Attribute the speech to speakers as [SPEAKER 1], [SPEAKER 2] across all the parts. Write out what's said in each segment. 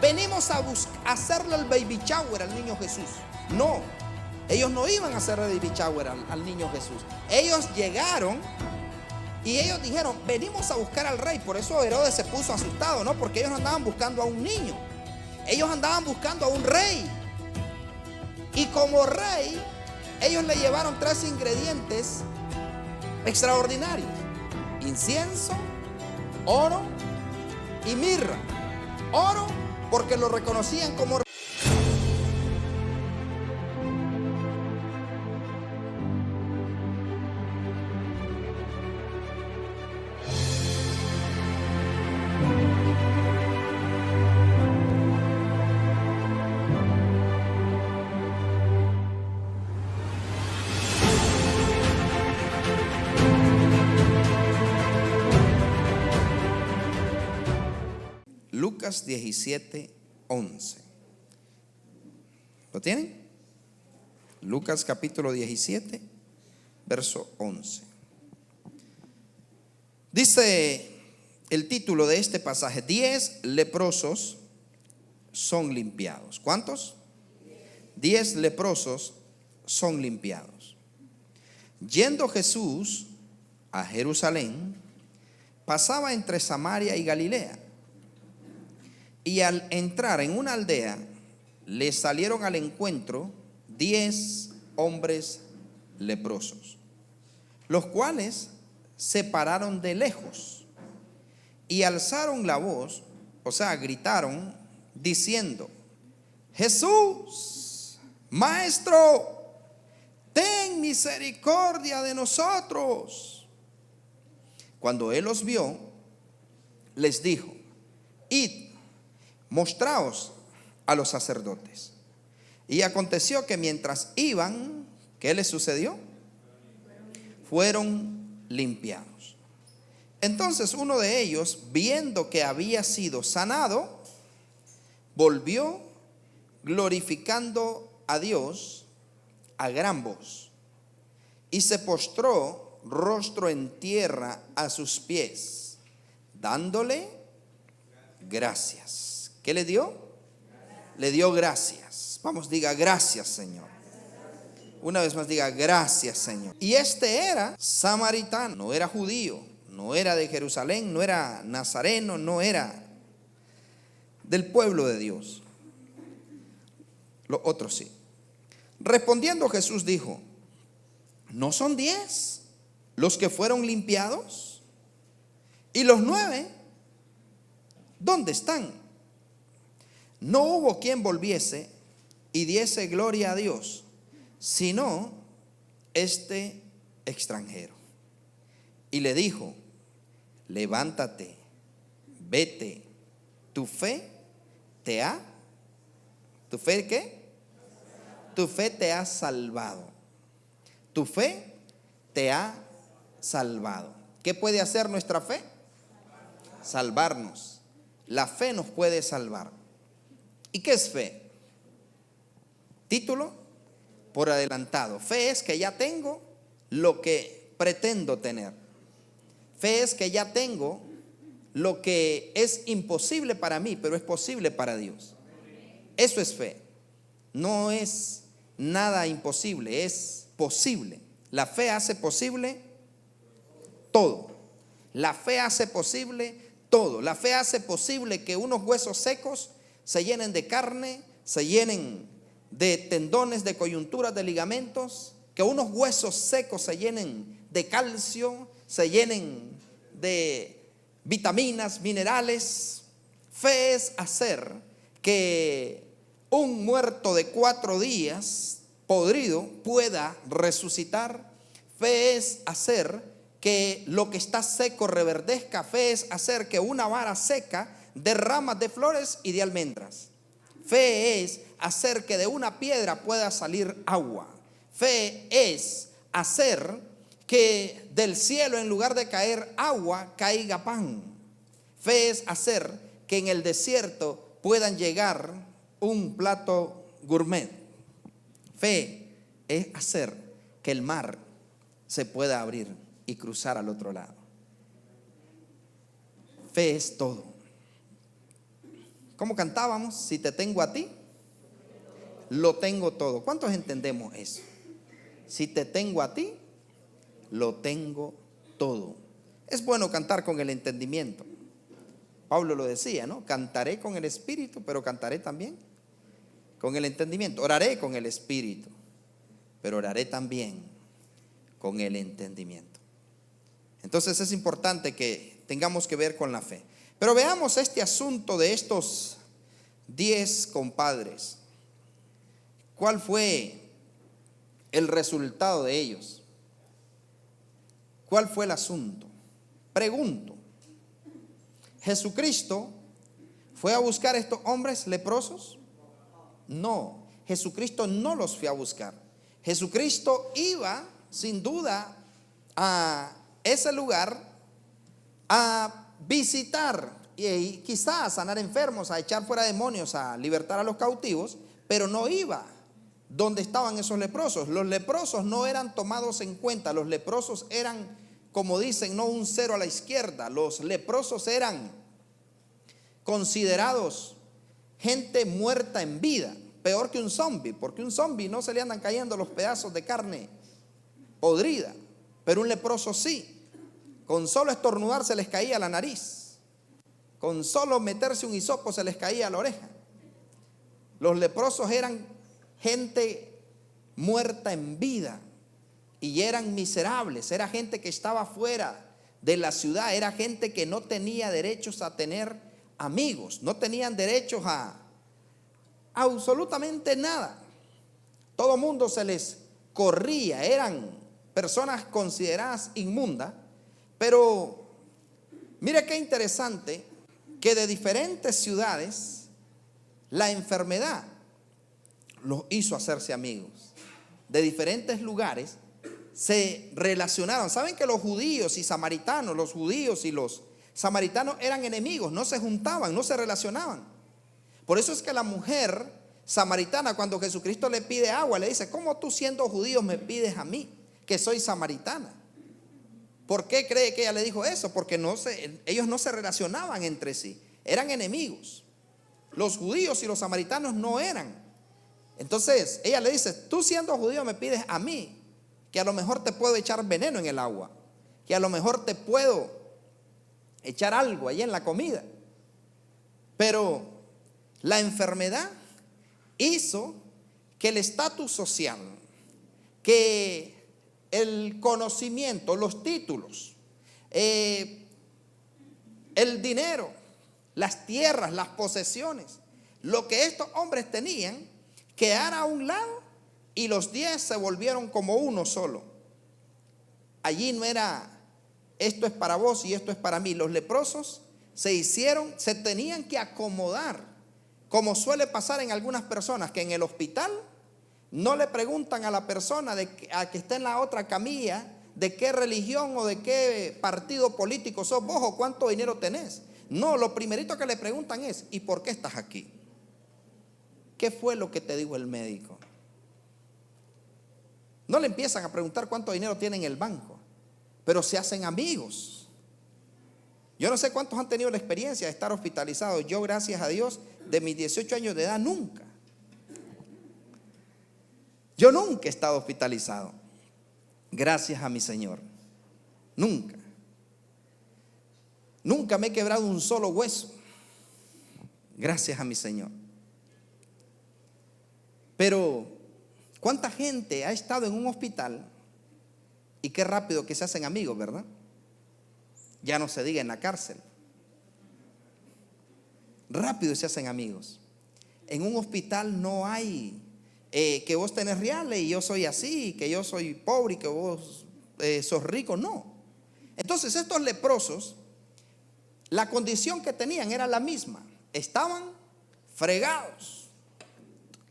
[SPEAKER 1] venimos a hacerle el baby shower al niño Jesús. No, ellos no iban a hacer el baby shower al niño Jesús. Ellos llegaron y ellos dijeron, venimos a buscar al rey. Por eso Herodes se puso asustado, ¿no? Porque ellos andaban buscando a un niño. Ellos andaban buscando a un rey. Y como rey, ellos le llevaron 3 ingredientes extraordinarios: incienso, oro y mirra. Oro porque lo reconocían como rey. Lucas 17:11. ¿Lo tienen? Lucas capítulo 17, verso 11. Dice el título de este pasaje: 10 leprosos son limpiados. ¿Cuántos? 10 leprosos son limpiados. Yendo Jesús a Jerusalén, pasaba entre Samaria y Galilea. Y al entrar en una aldea, le salieron al encuentro 10 hombres leprosos, los cuales se pararon de lejos y alzaron la voz, o sea, gritaron diciendo: Jesús, Maestro, ten misericordia de nosotros. Cuando él los vio, les dijo: Id, mostraos a los sacerdotes. Y aconteció que mientras iban, ¿qué les sucedió? Fueron limpiados. Entonces uno de ellos, viendo que había sido sanado, volvió glorificando a Dios a gran voz, y se postró rostro en tierra a sus pies, dándole gracias. ¿Qué le dio? Le dio gracias. Vamos, diga gracias, Señor. Una vez más diga gracias, Señor. Y este era samaritano, no era judío, no era de Jerusalén, no era nazareno, no era del pueblo de Dios. Los otros sí. Respondiendo Jesús dijo: ¿no son 10 los que fueron limpiados? ¿Y los 9 dónde están? No hubo quien volviese y diese gloria a Dios, sino este extranjero. Y le dijo: levántate, vete, tu fe te ha, ¿tu fe qué? Tu fe te ha salvado. Tu fe te ha salvado. ¿Qué puede hacer nuestra fe? Salvarnos. La fe nos puede salvar. ¿Y qué es fe? Título por adelantado. Fe es que ya tengo lo que pretendo tener. Fe es que ya tengo lo que es imposible para mí, pero es posible para Dios. Eso es fe. No es nada imposible, es posible. La fe hace posible todo. La fe hace posible todo. La fe hace posible que unos huesos secos se llenen de carne, se llenen de tendones, de coyunturas, de ligamentos, que unos huesos secos se llenen de calcio, se llenen de vitaminas, minerales. Fe es hacer que un muerto de 4 días podrido pueda resucitar. Fe es hacer que lo que está seco reverdezca. Fe es hacer que una vara seca de ramas de flores y de almendras. Fe es hacer que de una piedra pueda salir agua. Fe es hacer que del cielo, en lugar de caer agua, caiga pan. Fe es hacer que en el desierto puedan llegar un plato gourmet. Fe es hacer que el mar se pueda abrir y cruzar al otro lado. Fe es todo. ¿Cómo cantábamos? Si te tengo a ti, lo tengo todo. ¿Cuántos entendemos eso? Si te tengo a ti, lo tengo todo. Es bueno cantar con el entendimiento. Pablo lo decía, ¿no? Cantaré con el espíritu, pero cantaré también con el entendimiento. Oraré con el espíritu, pero oraré también con el entendimiento. Entonces es importante que tengamos que ver con la fe. Pero veamos este asunto de estos 10 compadres. ¿Cuál fue el resultado de ellos? ¿Cuál fue el asunto? Pregunto, ¿Jesucristo fue a buscar a estos hombres leprosos? No, Jesucristo no los fue a buscar. Jesucristo iba sin duda a ese lugar a visitar y quizás a sanar enfermos, a echar fuera demonios, a libertar a los cautivos, pero no iba donde estaban esos leprosos. Los leprosos no eran tomados en cuenta. Los leprosos eran, como dicen, no un cero a la izquierda. Los leprosos eran considerados gente muerta en vida, peor que un zombie, porque un zombie no se le andan cayendo los pedazos de carne podrida, pero un leproso sí. Con solo estornudar se les caía la nariz, con solo meterse un hisopo se les caía la oreja. Los leprosos eran gente muerta en vida y eran miserables. Era gente que estaba fuera de la ciudad, era gente que no tenía derechos a tener amigos, no tenían derechos a absolutamente nada. Todo mundo se les corría, eran personas consideradas inmundas. Pero mire qué interesante que de diferentes ciudades la enfermedad los hizo hacerse amigos. De diferentes lugares se relacionaron. Saben que los judíos y samaritanos, los judíos y los samaritanos eran enemigos, no se juntaban, no se relacionaban. Por eso es que la mujer samaritana, cuando Jesucristo le pide agua, le dice: ¿cómo tú siendo judío me pides a mí, que soy samaritana? ¿Por qué cree que ella le dijo eso? Porque ellos no se relacionaban entre sí, eran enemigos. Los judíos y los samaritanos no eran. Entonces ella le dice: tú siendo judío me pides a mí, que a lo mejor te puedo echar veneno en el agua, que a lo mejor te puedo echar algo ahí en la comida. Pero la enfermedad hizo que el estatus social, que el conocimiento, los títulos, el dinero, las tierras, las posesiones, lo que estos hombres tenían, quedara a un lado y los 10 se volvieron como uno solo. Allí no era esto es para vos y esto es para mí. Los leprosos se tenían que acomodar, como suele pasar en algunas personas, que en el hospital no le preguntan a la persona a que está en la otra camilla de qué religión o de qué partido político sos vos o cuánto dinero tenés. No, lo primerito que le preguntan es: ¿y por qué estás aquí? ¿Qué fue lo que te dijo el médico? No le empiezan a preguntar cuánto dinero tiene en el banco, pero se hacen amigos. Yo no sé cuántos han tenido la experiencia de estar hospitalizados. Yo, gracias a Dios, de mis 18 años de edad, nunca. Yo nunca he estado hospitalizado, gracias a mi Señor. Nunca. Nunca me he quebrado un solo hueso, gracias a mi Señor. Pero ¿cuánta gente ha estado en un hospital y qué rápido que se hacen amigos, verdad? Ya no se diga en la cárcel. Rápido se hacen amigos. En un hospital no hay que vos tenés reales y yo soy así, que yo soy pobre y que vos sos rico. No. Entonces estos leprosos, la condición que tenían era la misma. Estaban fregados,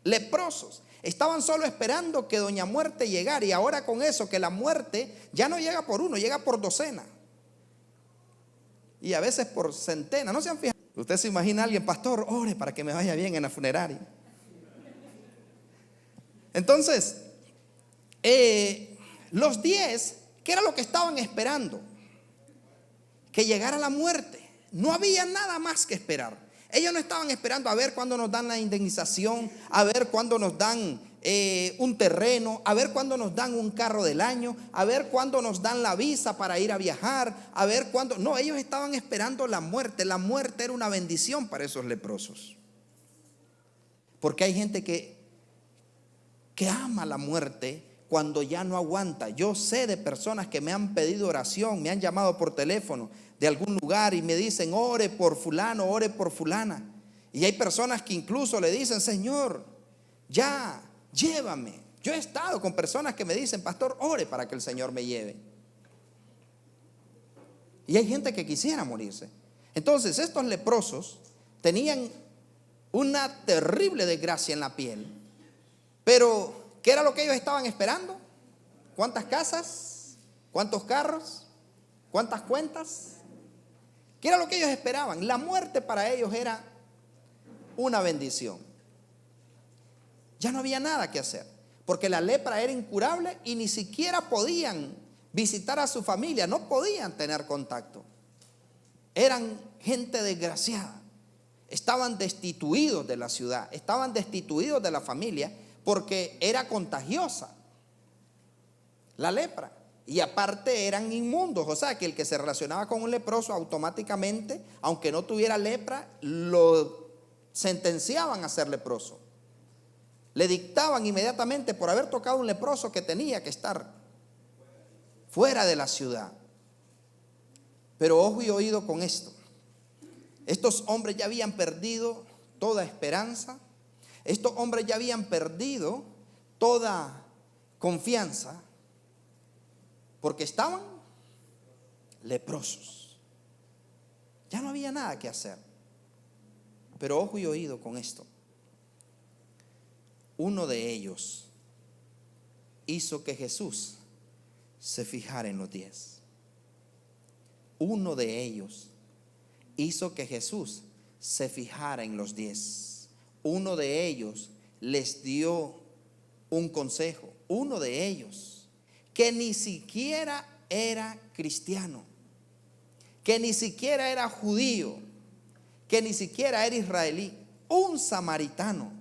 [SPEAKER 1] leprosos. Estaban solo esperando que Doña Muerte llegara. Y ahora con eso, que la muerte ya no llega por uno, llega por docena. Y a veces por centena. ¿No se han fijado? Usted se imagina a alguien: pastor, ore para que me vaya bien en la funeraria. Entonces, los 10, ¿qué era lo que estaban esperando? Que llegara la muerte. No había nada más que esperar. Ellos no estaban esperando a ver cuándo nos dan la indemnización, a ver cuándo nos dan un terreno, a ver cuándo nos dan un carro del año, a ver cuándo nos dan la visa para ir a viajar, a ver cuándo. No, ellos estaban esperando la muerte. La muerte era una bendición para esos leprosos. Porque hay gente que ama la muerte cuando ya no aguanta. Yo sé de personas que me han pedido oración, me han llamado por teléfono de algún lugar y me dicen: ore por fulano, ore por fulana. Y hay personas que incluso le dicen: Señor, ya, llévame. Yo he estado con personas que me dicen: pastor, ore para que el Señor me lleve. Y hay gente que quisiera morirse. Entonces estos leprosos tenían una terrible desgracia en la piel. Pero ¿qué era lo que ellos estaban esperando? ¿Cuántas casas? ¿Cuántos carros? ¿Cuántas cuentas? ¿Qué era lo que ellos esperaban? La muerte para ellos era una bendición. Ya no había nada que hacer, porque la lepra era incurable y ni siquiera podían visitar a su familia, no podían tener contacto. Eran gente desgraciada. Estaban destituidos de la ciudad, estaban destituidos de la familia, porque era contagiosa la lepra. Y aparte eran inmundos, o sea que el que se relacionaba con un leproso automáticamente, aunque no tuviera lepra, lo sentenciaban a ser leproso. Le dictaban inmediatamente por haber tocado un leproso que tenía que estar fuera de la ciudad. Pero ojo y oído con esto. Estos hombres ya habían perdido toda esperanza. Estos hombres ya habían perdido toda confianza, porque estaban leprosos. Ya no había nada que hacer. Pero ojo y oído con esto. Uno de ellos hizo que Jesús se fijara en los 10. Uno de ellos hizo que Jesús se fijara en los 10. Uno de ellos les dio un consejo. Uno de ellos que ni siquiera era cristiano, que ni siquiera era judío, que ni siquiera era israelí, un samaritano,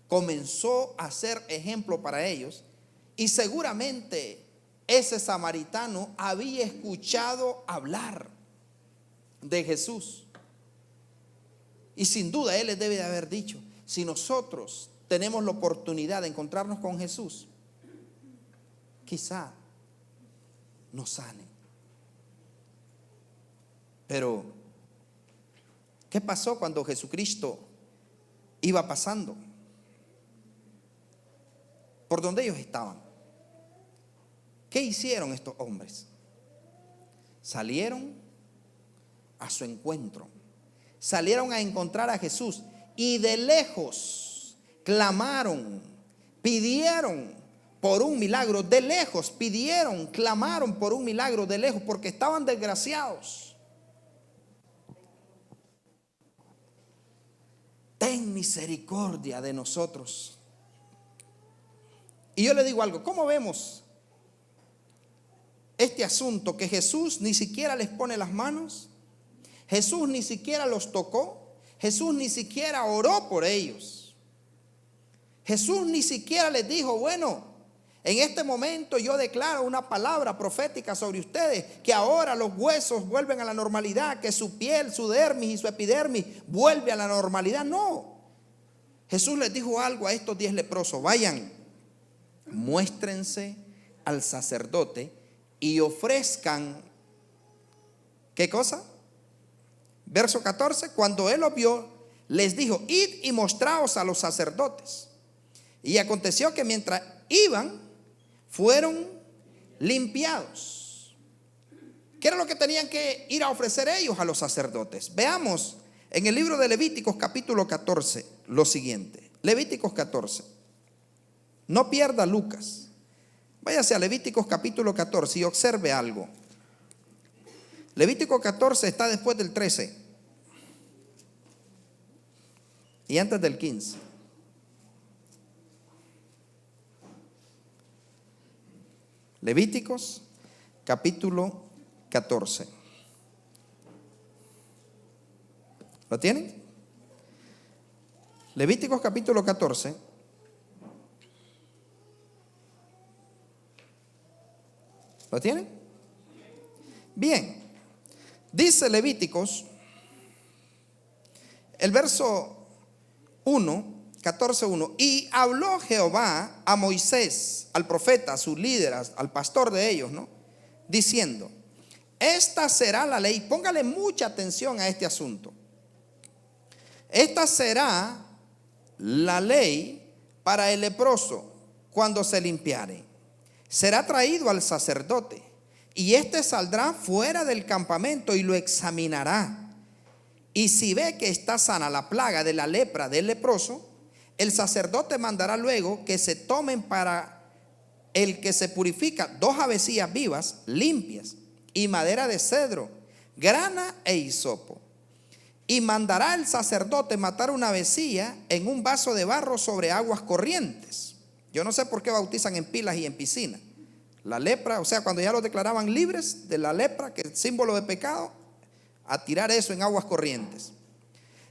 [SPEAKER 1] comenzó a ser ejemplo para ellos. Y seguramente ese samaritano había escuchado hablar de Jesús. Y sin duda él les debe de haber dicho: si nosotros tenemos la oportunidad de encontrarnos con Jesús, quizá nos sane. Pero ¿qué pasó cuando Jesucristo iba pasando por donde ellos estaban? ¿Qué hicieron estos hombres? Salieron a su encuentro, salieron a encontrar a Jesús y de lejos clamaron, pidieron por un milagro. De lejos pidieron, clamaron por un milagro de lejos, porque estaban desgraciados. Ten misericordia de nosotros. Y yo le digo algo: ¿cómo vemos este asunto? Que Jesús ni siquiera les pone las manos, Jesús ni siquiera los tocó, Jesús ni siquiera oró por ellos, Jesús ni siquiera les dijo: bueno, en este momento yo declaro una palabra profética sobre ustedes, que ahora los huesos vuelven a la normalidad, que su piel, su dermis y su epidermis vuelve a la normalidad. No, Jesús les dijo algo a estos 10 leprosos: vayan, muéstrense al sacerdote y ofrezcan, ¿qué cosa? Verso 14, cuando él lo vio, les dijo: id y mostraos a los sacerdotes. Y aconteció que mientras iban, fueron limpiados. ¿Qué era lo que tenían que ir a ofrecer ellos a los sacerdotes? Veamos en el libro de Levíticos capítulo 14 lo siguiente. Levíticos 14. No pierda Lucas. Váyase a Levíticos capítulo 14 y observe algo. Levítico 14 está después del 13 y antes del 15. Levíticos capítulo 14. ¿Lo tienen? Levíticos capítulo 14. ¿Lo tienen? Bien. Dice Levíticos, el verso 1, 14:1. Y habló Jehová a Moisés, al profeta, a sus líderes, al pastor de ellos, ¿no? Diciendo: esta será la ley. Póngale mucha atención a este asunto. Esta será la ley para el leproso cuando se limpiare. Será traído al sacerdote, y éste saldrá fuera del campamento y lo examinará. Y si ve que está sana la plaga de la lepra del leproso, el sacerdote mandará luego que se tomen para el que se purifica 2 avecillas vivas, limpias, y madera de cedro, grana e hisopo. Y mandará el sacerdote matar una avecilla en un vaso de barro sobre aguas corrientes. Yo no sé por qué bautizan en pilas y en piscina. La lepra, o sea, cuando ya los declaraban libres de la lepra, que es símbolo de pecado, a tirar eso en aguas corrientes.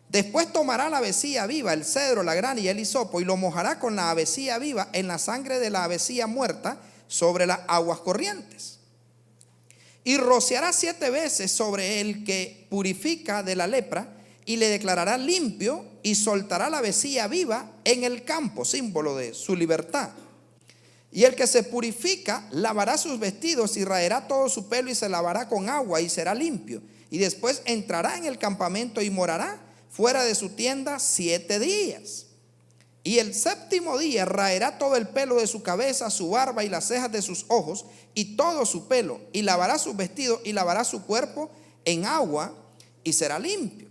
[SPEAKER 1] Después tomará la avecilla viva, el cedro, la grana y el hisopo, y lo mojará con la avecilla viva en la sangre de la avecilla muerta sobre las aguas corrientes. Y rociará 7 veces sobre el que purifica de la lepra, y le declarará limpio, y soltará la avecilla viva en el campo, símbolo de su libertad. Y el que se purifica lavará sus vestidos y raerá todo su pelo y se lavará con agua y será limpio. Y después entrará en el campamento y morará fuera de su tienda 7 días. Y el 7º día raerá todo el pelo de su cabeza, su barba y las cejas de sus ojos y todo su pelo, y lavará sus vestidos y lavará su cuerpo en agua y será limpio.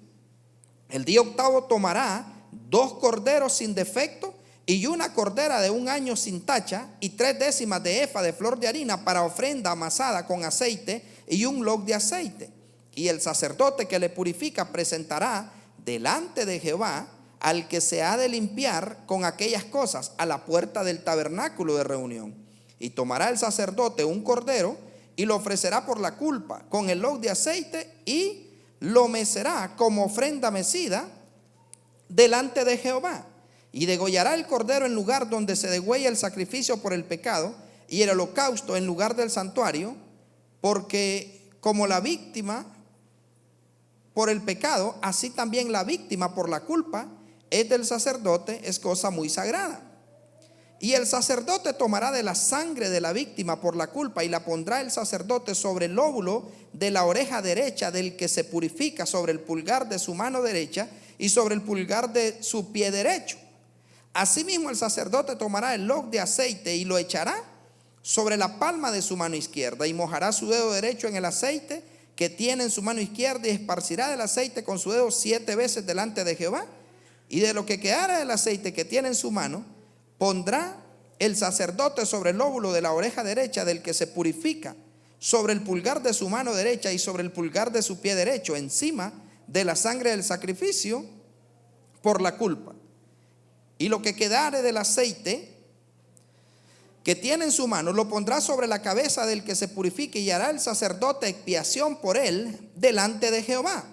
[SPEAKER 1] El día 8º tomará 2 corderos sin defecto y una cordera de 1 año sin tacha, y 3/10 de efa de flor de harina para ofrenda amasada con aceite, y un log de aceite. Y el sacerdote que le purifica presentará delante de Jehová al que se ha de limpiar con aquellas cosas a la puerta del tabernáculo de reunión. Y tomará el sacerdote un cordero y lo ofrecerá por la culpa con el log de aceite, y lo mecerá como ofrenda mecida delante de Jehová. Y degollará el cordero en lugar donde se degüella el sacrificio por el pecado, y el holocausto en lugar del santuario, porque como la víctima por el pecado, así también la víctima por la culpa es del sacerdote, es cosa muy sagrada. Y el sacerdote tomará de la sangre de la víctima por la culpa, y la pondrá el sacerdote sobre el lóbulo de la oreja derecha del que se purifica, sobre el pulgar de su mano derecha y sobre el pulgar de su pie derecho. Asimismo el sacerdote tomará el log de aceite y lo echará sobre la palma de su mano izquierda, y mojará su dedo derecho en el aceite que tiene en su mano izquierda, y esparcirá del aceite con su dedo 7 veces delante de Jehová. Y de lo que quedara del aceite que tiene en su mano, pondrá el sacerdote sobre el lóbulo de la oreja derecha del que se purifica, sobre el pulgar de su mano derecha y sobre el pulgar de su pie derecho, encima de la sangre del sacrificio por la culpa. Y lo que quedare del aceite que tiene en su mano, lo pondrá sobre la cabeza del que se purifique, y hará el sacerdote expiación por él delante de Jehová.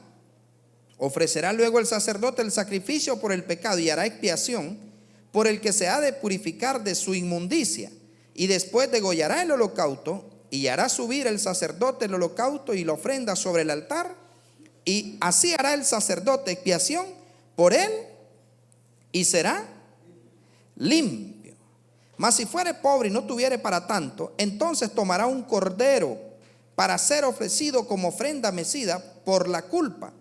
[SPEAKER 1] Ofrecerá luego el sacerdote el sacrificio por el pecado, y hará expiación por el que se ha de purificar de su inmundicia. Y después degollará el holocausto, y hará subir el sacerdote el holocausto y la ofrenda sobre el altar, y así hará el sacerdote expiación por él, y será limpio. Mas si fuere pobre y no tuviere para tanto, entonces tomará un cordero para ser ofrecido como ofrenda mecida por la culpa,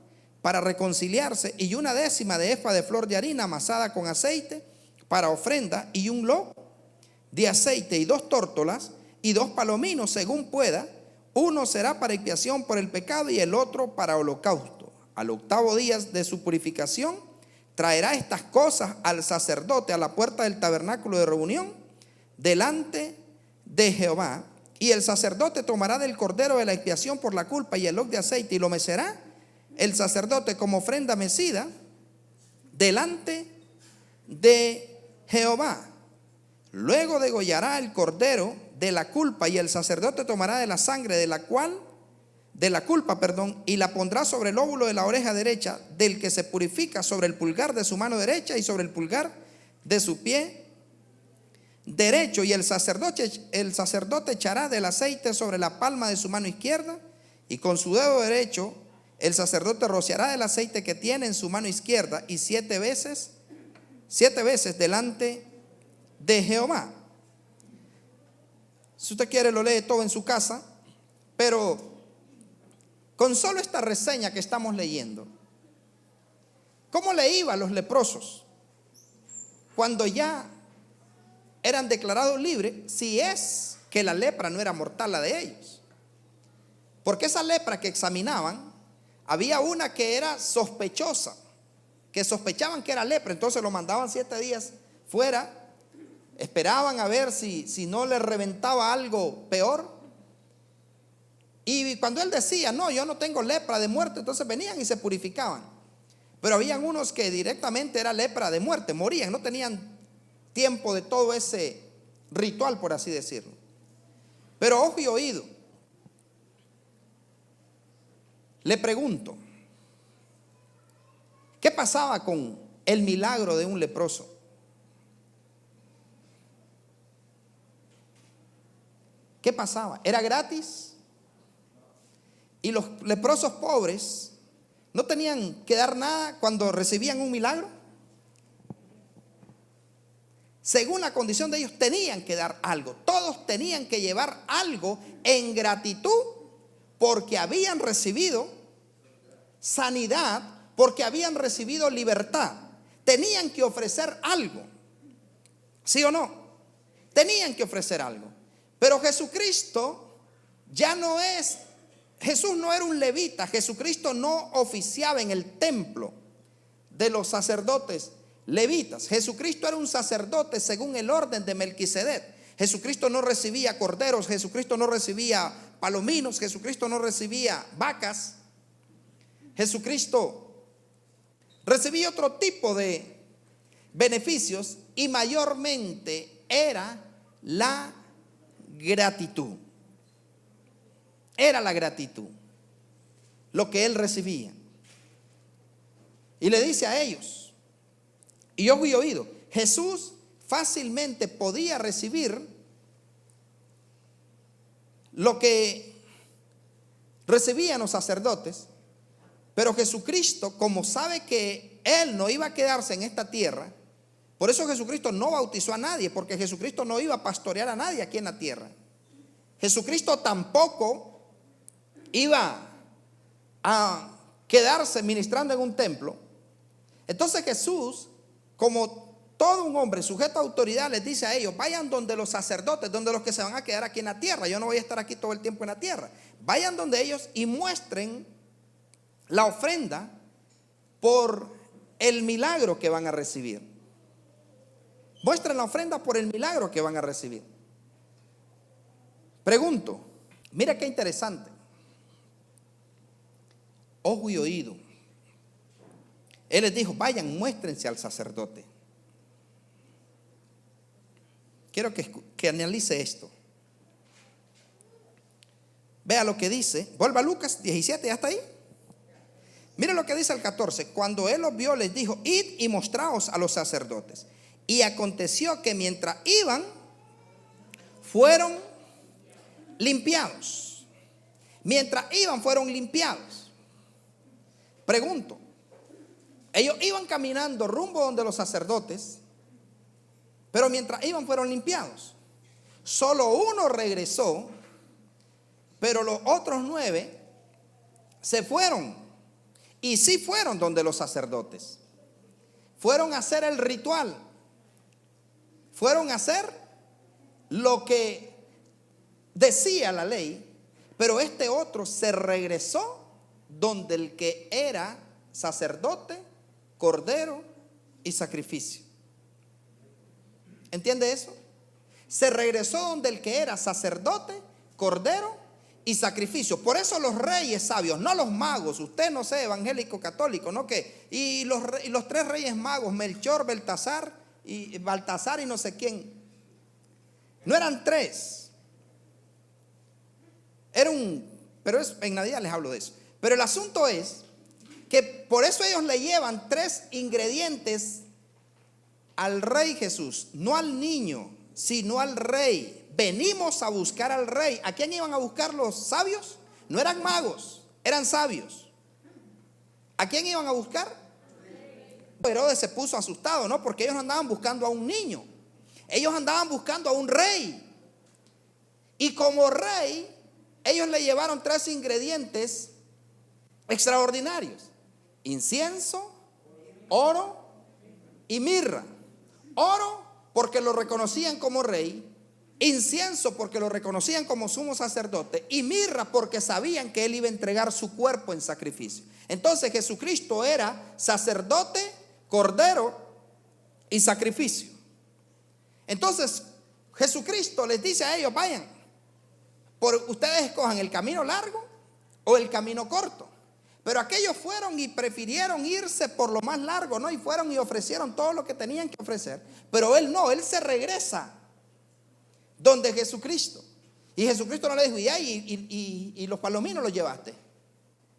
[SPEAKER 1] para reconciliarse, y 1/10 de efa de flor de harina amasada con aceite para ofrenda, y un log de aceite, y 2 tórtolas y 2 palominos según pueda. Uno será para expiación por el pecado y el otro para holocausto. Al 8º día de su purificación traerá estas cosas al sacerdote a la puerta del tabernáculo de reunión delante de Jehová. Y el sacerdote tomará del cordero de la expiación por la culpa y el log de aceite, y lo mecerá el sacerdote como ofrenda mecida delante de Jehová. Luego degollará el cordero de la culpa, y el sacerdote tomará de la sangre de la cual de la culpa, y la pondrá sobre el óvulo de la oreja derecha del que se purifica, sobre el pulgar de su mano derecha y sobre el pulgar de su pie derecho. Y el sacerdote echará del aceite sobre la palma de su mano izquierda, y con su dedo derecho el sacerdote rociará del aceite que tiene en su mano izquierda, y 7 veces delante de Jehová. Si usted quiere lo lee todo en su casa, pero con solo esta reseña que estamos leyendo, ¿cómo le iba a los leprosos cuando ya eran declarados libres, si es que la lepra no era mortal, la de ellos? Porque esa lepra que examinaban, había una que era sospechosa, que sospechaban que era lepra, entonces lo mandaban 7 días fuera, esperaban a ver si no le reventaba algo peor. Y cuando él decía, no, yo no tengo lepra de muerte, entonces venían y se purificaban. Pero habían unos que directamente era lepra de muerte, morían, no tenían tiempo de todo ese ritual, por así decirlo. Pero ojo y oído, le pregunto, ¿qué pasaba con el milagro de un leproso? ¿Qué pasaba? ¿Era gratis? Y los leprosos pobres no tenían que dar nada cuando recibían un milagro. Según la condición de ellos, tenían que dar algo. Todos tenían que llevar algo en gratitud porque habían recibido sanidad, porque habían recibido libertad. Tenían que ofrecer algo. ¿Sí o no? Tenían que ofrecer algo. Pero Jesucristo ya no es... Jesús no era un levita. Jesucristo no oficiaba en el templo de los sacerdotes levitas. Jesucristo era un sacerdote según el orden de Melquisedec. Jesucristo no recibía corderos, Jesucristo no recibía palominos, Jesucristo no recibía vacas. Jesucristo recibía otro tipo de beneficios y mayormente era la gratitud. Era la gratitud lo que él recibía. Y le dice a ellos, y ojo y oído, Jesús fácilmente podía recibir lo que recibían los sacerdotes, pero Jesucristo, como sabe que él no iba a quedarse en esta tierra, por eso Jesucristo no bautizó a nadie, porque Jesucristo no iba a pastorear a nadie aquí en la tierra. Jesucristo tampoco iba a quedarse ministrando en un templo. Entonces Jesús, como todo un hombre sujeto a autoridad, les dice a ellos, vayan donde los sacerdotes, donde los que se van a quedar aquí en la tierra. Yo no voy a estar aquí todo el tiempo en la tierra. Vayan donde ellos y muestren la ofrenda por el milagro que van a recibir. Muestren la ofrenda por el milagro que van a recibir. Pregunto, mira qué interesante. Ojo y oído. Él les dijo, vayan, muéstrense al sacerdote. Quiero que analice esto. Vea lo que dice. Vuelva a Lucas 17, ¿ya está ahí? Mire lo que dice el 14. Cuando él los vio, les dijo, id y mostraos a los sacerdotes. Y aconteció que mientras iban, fueron limpiados. Mientras iban, fueron limpiados. Pregunto, ellos iban caminando rumbo donde los sacerdotes, pero mientras iban fueron limpiados. Solo uno regresó, pero los otros 9 se fueron. Y sí fueron donde los sacerdotes. Fueron a hacer el ritual. Fueron a hacer lo que decía la ley, pero este otro se regresó donde el que era sacerdote, cordero y sacrificio. ¿Entiende eso? Se regresó donde el que era sacerdote, cordero y sacrificio. Por eso los reyes sabios, no los magos, usted no sé, evangélico católico, no que, y los 3 reyes magos, Melchor, Baltasar y no sé quién, no eran 3, era un Pero en Navidad les hablo de eso. Pero el asunto es que por eso ellos le llevan 3 ingredientes al rey Jesús, no al niño, sino al rey. Venimos a buscar al rey. ¿A quién iban a buscar los sabios? No eran magos, eran sabios. ¿A quién iban a buscar? Herodes se puso asustado, ¿no? Porque ellos andaban buscando a un niño. Ellos andaban buscando a un rey. Y como rey, ellos le llevaron 3 ingredientes extraordinarios: incienso, oro y mirra. Oro porque lo reconocían como rey, incienso porque lo reconocían como sumo sacerdote, y mirra porque sabían que él iba a entregar su cuerpo en sacrificio. Entonces Jesucristo era sacerdote, cordero y sacrificio. Entonces Jesucristo les dice a ellos: vayan, ustedes escojan el camino largo o el camino corto. Pero aquellos fueron y prefirieron irse por lo más largo, ¿no? Y fueron y ofrecieron todo lo que tenían que ofrecer. Pero él no, él se regresa donde Jesucristo. Y Jesucristo no le dijo: y los palominos los llevaste,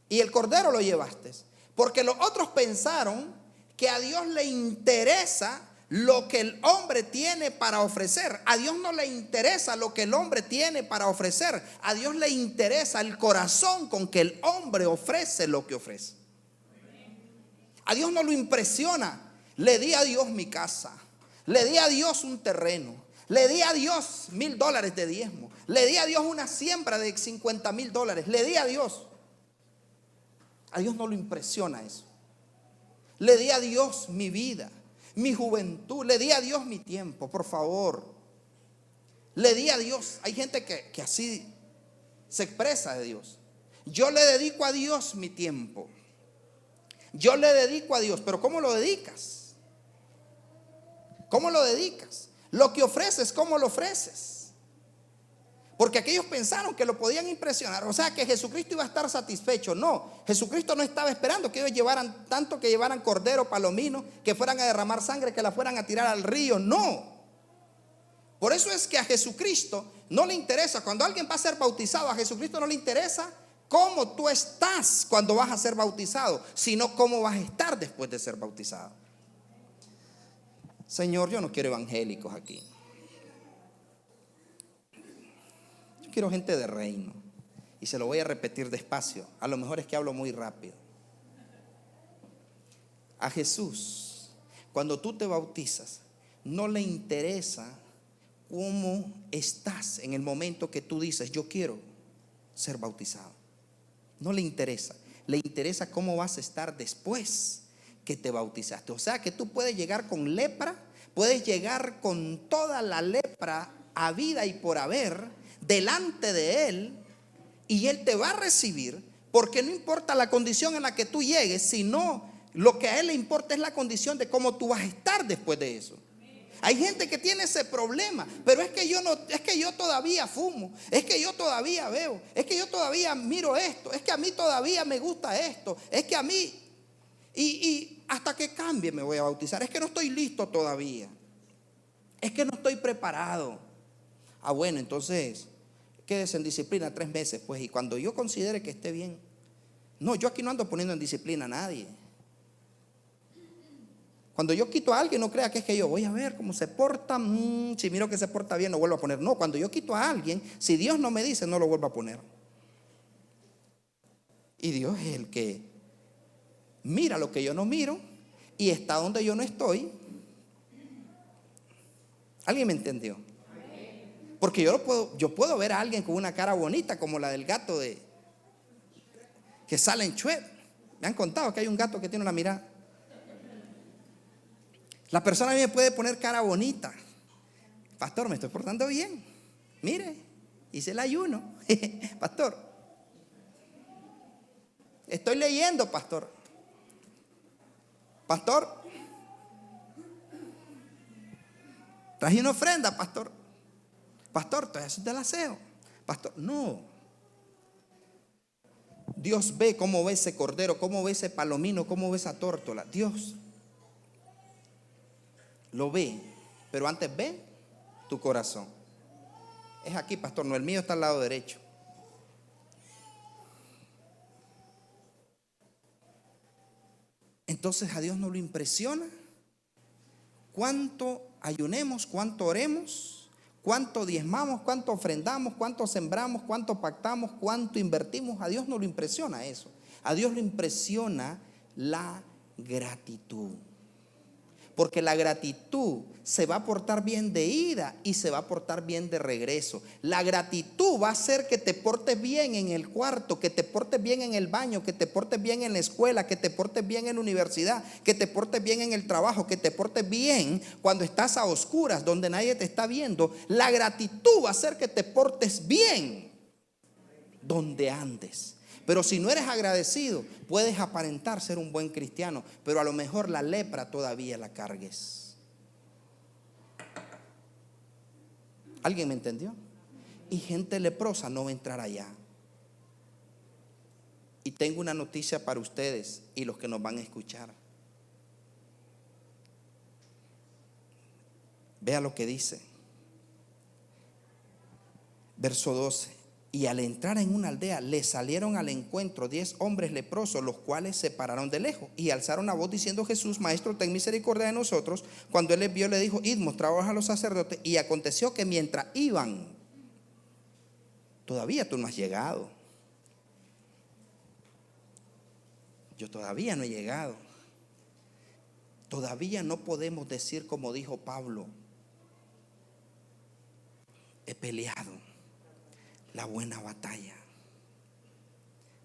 [SPEAKER 1] y el cordero lo llevaste. Porque los otros pensaron que a Dios le interesa lo que el hombre tiene para ofrecer. A Dios no le interesa lo que el hombre tiene para ofrecer. A Dios le interesa el corazón con que el hombre ofrece lo que ofrece. A Dios no lo impresiona: le di a Dios mi casa, le di a Dios un terreno, le di a Dios $1,000 de diezmo, le di a Dios una siembra de $50,000, le di a Dios. A Dios no lo impresiona eso. Le di a Dios mi vida, mi juventud, le di a Dios mi tiempo, por favor. Le di a Dios. Hay gente que así se expresa de Dios. Yo le dedico a Dios mi tiempo. Yo le dedico a Dios. Pero ¿cómo lo dedicas? ¿Cómo lo dedicas? Lo que ofreces, ¿cómo lo ofreces? Porque aquellos pensaron que lo podían impresionar, o sea, que Jesucristo iba a estar satisfecho. No, Jesucristo no estaba esperando que ellos llevaran tanto, que llevaran cordero, palomino, que fueran a derramar sangre, que la fueran a tirar al río. No. Por eso es que a Jesucristo no le interesa, cuando alguien va a ser bautizado, a Jesucristo no le interesa cómo tú estás cuando vas a ser bautizado, sino cómo vas a estar después de ser bautizado. Señor, yo no quiero evangélicos aquí. Quiero gente de reino. Y se lo voy a repetir despacio. A lo mejor es que hablo muy rápido. A Jesús, cuando tú te bautizas, no le interesa cómo estás en el momento que tú dices: yo quiero ser bautizado. No le interesa. Le interesa cómo vas a estar después que te bautizaste. O sea que tú puedes llegar con lepra, puedes llegar con toda la lepra habida y por haber delante de Él, y Él te va a recibir, porque no importa la condición en la que tú llegues, sino lo que a Él le importa es la condición de cómo tú vas a estar después de eso. Hay gente que tiene ese problema: pero es que yo todavía fumo, es que yo todavía veo, es que yo todavía miro esto, es que a mí todavía me gusta esto, es que a mí, y hasta que cambie me voy a bautizar, es que no estoy listo todavía, es que no estoy preparado. Ah, bueno, entonces quédese en disciplina 3 meses, pues, y cuando yo considere que esté bien. No, yo aquí no ando poniendo en disciplina a nadie. Cuando yo quito a alguien, no crea que es que yo voy a ver cómo se porta. Si miro que se porta bien, lo vuelvo a poner. No, cuando yo quito a alguien, si Dios no me dice, no lo vuelvo a poner. Y Dios es el que mira lo que yo no miro y está donde yo no estoy. ¿Alguien me entendió? Porque yo puedo ver a alguien con una cara bonita como la del gato que sale en Chuet. Me han contado que hay un gato que tiene una mirada. La persona a mí me puede poner cara bonita: pastor, me estoy portando bien, mire, hice el ayuno. Pastor, estoy leyendo, pastor. Pastor, traje una ofrenda, pastor. Pastor, estoy haciendo el aseo. Pastor, no. Dios ve cómo ve ese cordero, cómo ve ese palomino, cómo ve esa tórtola. Dios lo ve, pero antes ve tu corazón. Es aquí, pastor, no, el mío está al lado derecho. Entonces a Dios no lo impresiona cuánto ayunemos, cuánto oremos, cuánto diezmamos, cuánto ofrendamos, cuánto sembramos, cuánto pactamos, cuánto invertimos. A Dios no lo impresiona eso. A Dios le impresiona la gratitud. Porque la gratitud se va a portar bien de ida y se va a portar bien de regreso. La gratitud va a hacer que te portes bien en el cuarto, que te portes bien en el baño, que te portes bien en la escuela, que te portes bien en la universidad, que te portes bien en el trabajo, que te portes bien cuando estás a oscuras, donde nadie te está viendo. La gratitud va a hacer que te portes bien donde andes. Pero si no eres agradecido, puedes aparentar ser un buen cristiano, pero a lo mejor la lepra todavía la cargues. ¿Alguien me entendió? Y gente leprosa no va a entrar allá. Y tengo una noticia para ustedes y los que nos van a escuchar. Vea lo que dice. Verso 12. Y al entrar en una aldea, le salieron al encuentro 10 hombres leprosos, los cuales se pararon de lejos y alzaron la voz diciendo: Jesús, Maestro, ten misericordia de nosotros. Cuando él les vio, le dijo: id, mostraos a los sacerdotes. Y aconteció que mientras iban, todavía tú no has llegado. Yo todavía no he llegado. Todavía no podemos decir como dijo Pablo: he peleado la buena batalla.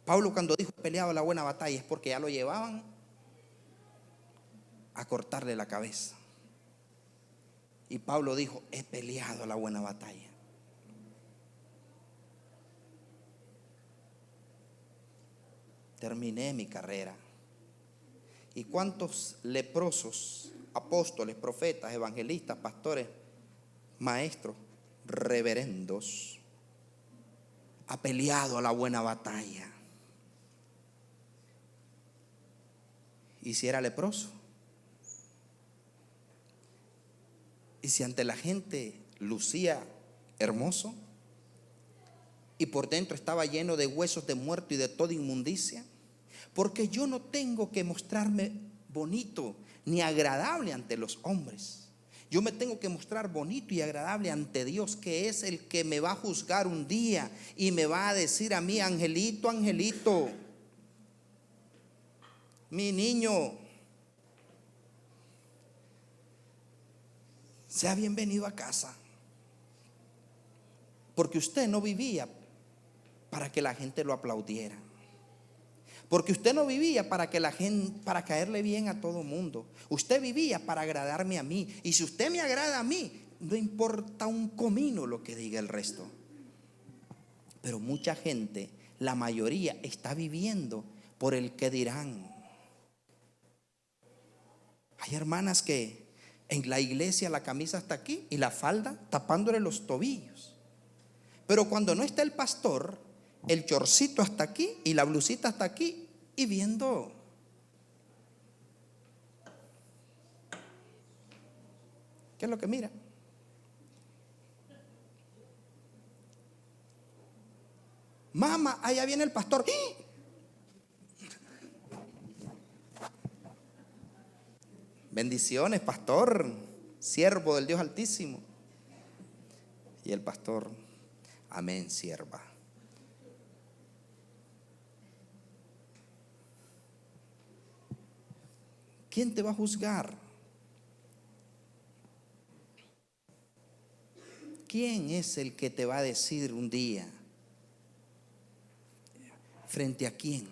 [SPEAKER 1] Pablo, cuando dijo he peleado la buena batalla, es porque ya lo llevaban a cortarle la cabeza. Y Pablo dijo: he peleado la buena batalla. Terminé mi carrera. ¿Y cuántos leprosos, apóstoles, profetas, evangelistas, pastores, maestros, reverendos, ha peleado la buena batalla? ¿Y si era leproso? ¿Y si ante la gente lucía hermoso y por dentro estaba lleno de huesos de muerto y de toda inmundicia? Porque yo no tengo que mostrarme bonito ni agradable ante los hombres. Yo me tengo que mostrar bonito y agradable ante Dios, que es el que me va a juzgar un día y me va a decir a mí: angelito, angelito, mi niño, sea bienvenido a casa. Porque usted no vivía para que la gente lo aplaudiera. Porque usted no vivía para que la gente, para caerle bien a todo mundo. Usted vivía para agradarme a mí. Y si usted me agrada a mí, no importa un comino lo que diga el resto. Pero mucha gente, la mayoría, está viviendo por el que dirán. Hay hermanas que en la iglesia la camisa está aquí y la falda tapándole los tobillos. Pero cuando no está el pastor, el chorcito hasta aquí y la blusita hasta aquí, y viendo. ¿Qué es lo que mira? Mamá, allá viene el pastor. Bendiciones, pastor, siervo del Dios Altísimo. Y el pastor: amén, sierva. ¿Quién te va a juzgar? ¿Quién es el que te va a decir un día? ¿Frente a quién?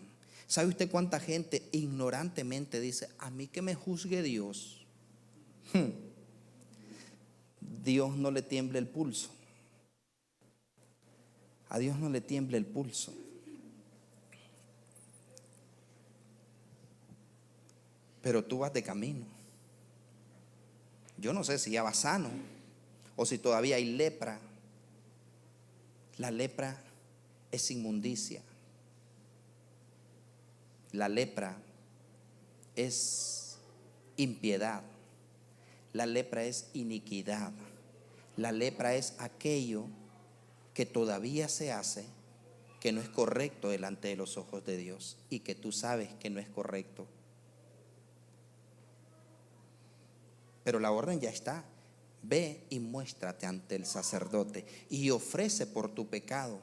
[SPEAKER 1] ¿Sabe usted cuánta gente ignorantemente dice: a mí que me juzgue Dios? Dios no le tiembla el pulso. A Dios no le tiembla el pulso. Pero tú vas de camino. Yo no sé si ya vas sano o si todavía hay lepra. La lepra es inmundicia. La lepra es impiedad. La lepra es iniquidad. La lepra es aquello que todavía se hace, que no es correcto delante de los ojos de Dios y que tú sabes que no es correcto. pero la orden ya está. Ve y muéstrate ante el sacerdote y ofrece por tu pecado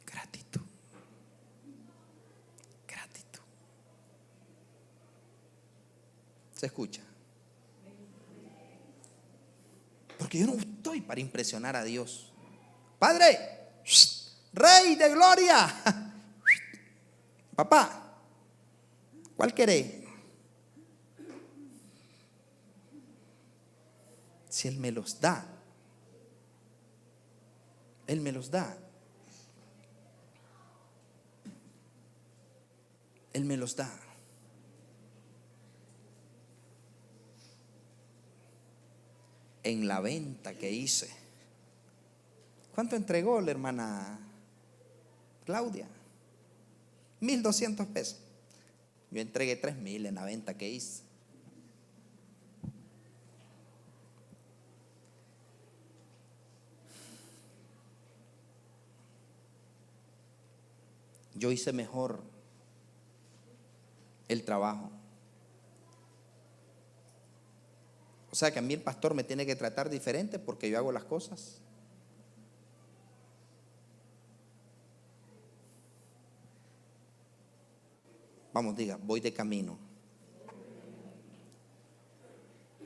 [SPEAKER 1] gratitud. Gratitud. ¿Se escucha? Porque yo no estoy para impresionar a Dios. Padre, Rey de gloria, papá, ¿cuál querés? Si Él me los da, Él me los da. Él me los da. En la venta que hice, ¿cuánto entregó la hermana Claudia? 1,200 pesos. Yo entregué 3,000 en la venta que hice. Yo hice mejor el trabajo. O sea que a mí el pastor me tiene que tratar diferente porque yo hago las cosas. Vamos, diga, voy de camino.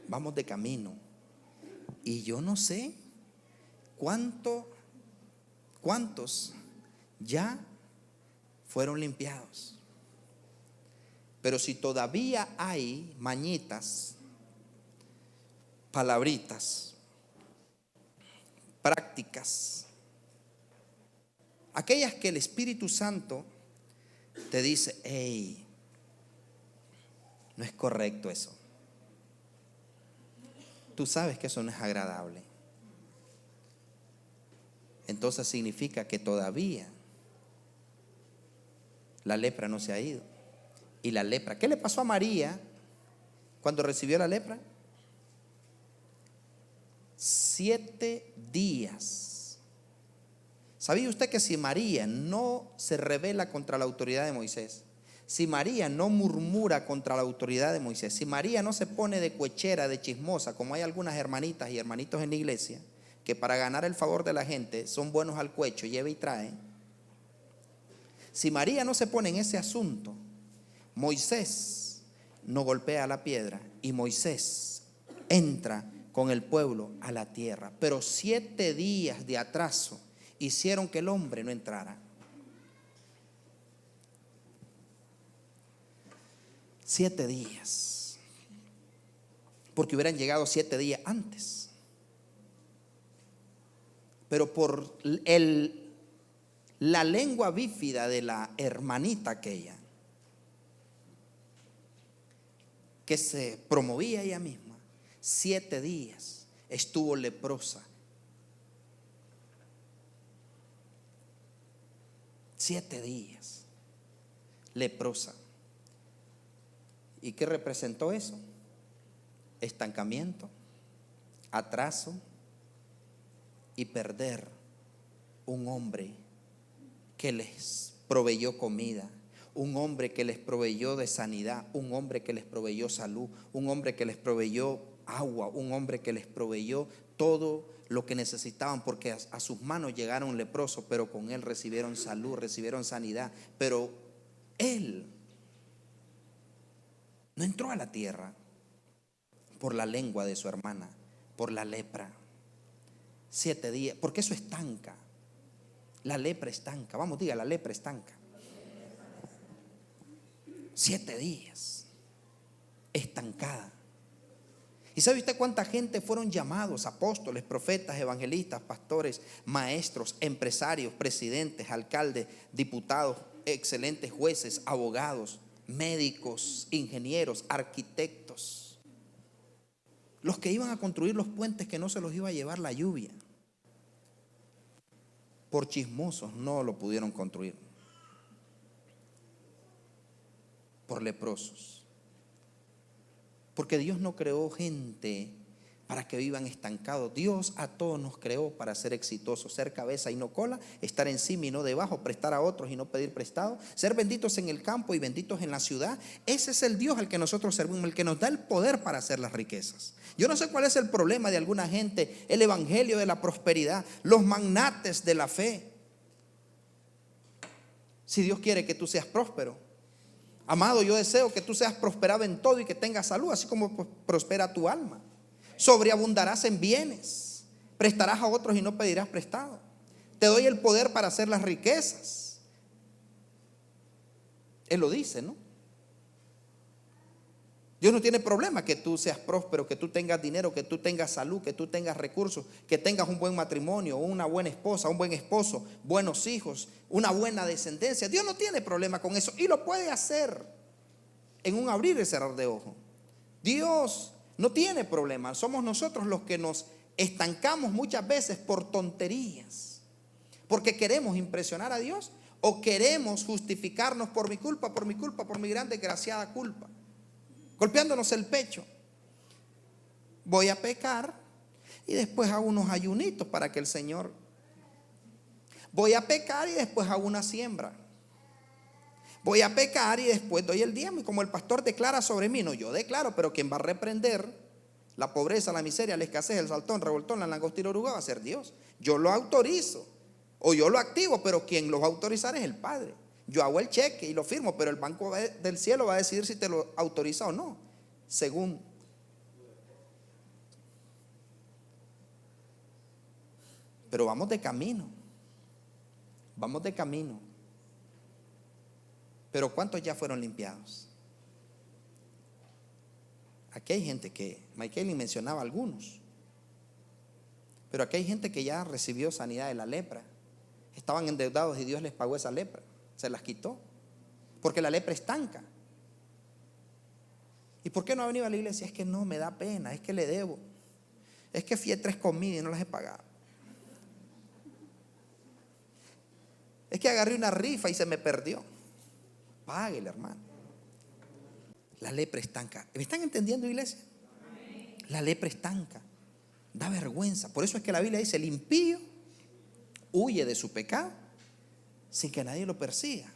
[SPEAKER 1] Vamos de camino. Y yo no sé cuántos ya fueron limpiados. Pero si todavía hay mañitas, palabritas, prácticas, aquellas que el Espíritu Santo te dice, hey, no es correcto eso. Tú sabes que eso no es agradable. Entonces significa que todavía la lepra no se ha ido. Y la lepra, ¿qué le pasó a María cuando recibió la lepra? 7 días. ¿Sabía usted que si María no se rebela contra la autoridad de Moisés, si María no murmura contra la autoridad de Moisés, si María no se pone de cuechera, de chismosa, como hay algunas hermanitas y hermanitos en la iglesia, que para ganar el favor de la gente son buenos al cuecho, lleva y trae. Si María no se pone en ese asunto, Moisés no golpea la piedra y Moisés entra con el pueblo a la tierra. Pero 7 días de atraso hicieron que el hombre no entrara. 7 días. Porque hubieran llegado 7 días antes. Pero por la lengua bífida de la hermanita aquella, que se promovía ella misma, 7 días estuvo leprosa. 7 días leprosa. ¿Y qué representó eso? Estancamiento, atraso y perder un hombre que les proveyó comida, un hombre que les proveyó de sanidad, un hombre que les proveyó salud, un hombre que les proveyó agua, un hombre que les proveyó todo lo que necesitaban, porque a sus manos llegaron leprosos, pero con él recibieron salud, recibieron sanidad. Pero él no entró a la tierra por la lengua de su hermana, por la lepra. 7 días, porque eso estanca. La lepra estanca. Vamos, diga, la lepra estanca. 7 días estancada. ¿Y sabe usted cuánta gente fueron llamados? Apóstoles, profetas, evangelistas, pastores, maestros, empresarios, presidentes, alcaldes, diputados, excelentes jueces, abogados, médicos, ingenieros, arquitectos, los que iban a construir los puentes que no se los iba a llevar la lluvia. Por chismosos no lo pudieron construir. Por leprosos. Porque Dios no creó gente para que vivan estancados. Dios a todos nos creó para ser exitosos, ser cabeza y no cola, estar encima y no debajo, prestar a otros y no pedir prestado, ser benditos en el campo y benditos en la ciudad. Ese es el Dios al que nosotros servimos, el que nos da el poder para hacer las riquezas. Yo no sé cuál es el problema de alguna gente, el evangelio de la prosperidad, los magnates de la fe. Si Dios quiere que tú seas próspero, amado, yo deseo que tú seas prosperado en todo y que tengas salud, así como prospera tu alma. Sobreabundarás en bienes, prestarás a otros y no pedirás prestado. Te doy el poder para hacer las riquezas. Él lo dice, ¿no? Dios no tiene problema que tú seas próspero, que tú tengas dinero, que tú tengas salud, que tú tengas recursos, que tengas un buen matrimonio, una buena esposa, un buen esposo, buenos hijos, una buena descendencia. Dios no tiene problema con eso y lo puede hacer en un abrir y cerrar de ojos. Dios no tiene problema. Somos nosotros los que nos estancamos muchas veces por tonterías, porque queremos impresionar a Dios o queremos justificarnos por mi culpa, por mi gran desgraciada culpa, golpeándonos el pecho. Voy a pecar y después hago unos ayunitos para que el Señor. Voy a pecar y después hago una siembra. Voy a pecar y después doy el diezmo. Y como el pastor declara sobre mí, no, yo declaro, pero quien va a reprender la pobreza, la miseria, la escasez, el saltón, revoltón, la langosta y la oruga va a ser Dios. Yo lo autorizo o yo lo activo, pero quien lo va a autorizar es el Padre. Yo hago el cheque y lo firmo, pero el banco del cielo va a decidir si te lo autoriza o no, según. Pero vamos de camino. Vamos de camino. Pero ¿cuántos ya fueron limpiados? Aquí hay gente que, Michael mencionaba algunos, pero aquí hay gente que ya recibió sanidad de la lepra. Estaban endeudados y Dios les pagó esa lepra. Se las quitó, porque la lepra estanca. ¿Y por qué no ha venido a la iglesia? Es que no, me da pena, es que le debo. Es que fui a 3 comidas y no las he pagado. Es que agarré una rifa y se me perdió. Páguele, hermano. La lepra estanca. ¿Me están entendiendo, iglesia? La lepra estanca. Da vergüenza. Por eso es que la Biblia dice: el impío huye de su pecado sin que nadie lo persiga.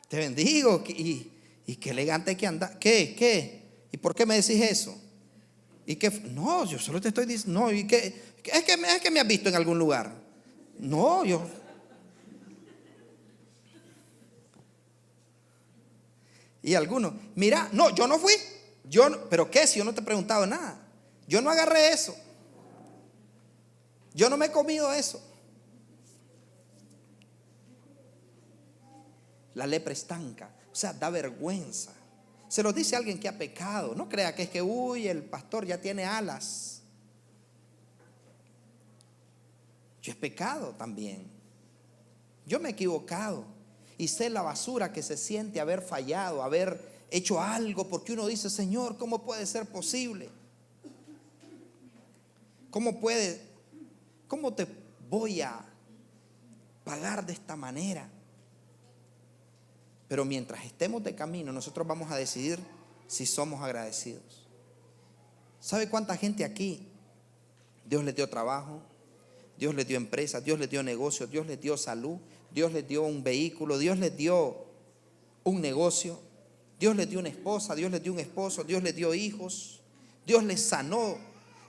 [SPEAKER 1] Te bendigo. Y qué elegante que anda. ¿Qué? ¿Y por qué me decís eso? ¿Y qué? No, yo solo te estoy diciendo. No, ¿y qué? Es que me has visto en algún lugar. No, yo. Y algunos, mira, no, yo no fui. ¿Pero qué? Si yo no te he preguntado nada. Yo no agarré eso. Yo no me he comido eso. La lepra estanca, o sea, da vergüenza. Se lo dice alguien que ha pecado. No crea que es que, uy, el pastor ya tiene alas. Yo he pecado también. Yo me he equivocado y sé la basura que se siente haber fallado, haber hecho algo, porque uno dice: Señor, ¿cómo puede ser posible? ¿Cómo te voy a pagar de esta manera? Pero mientras estemos de camino, nosotros vamos a decidir si somos agradecidos. ¿Sabe cuánta gente aquí Dios les dio trabajo? Dios les dio empresa, Dios les dio negocio, Dios les dio salud, Dios les dio un vehículo, Dios les dio un negocio, Dios les dio una esposa, Dios les dio un esposo, Dios les dio hijos, Dios les sanó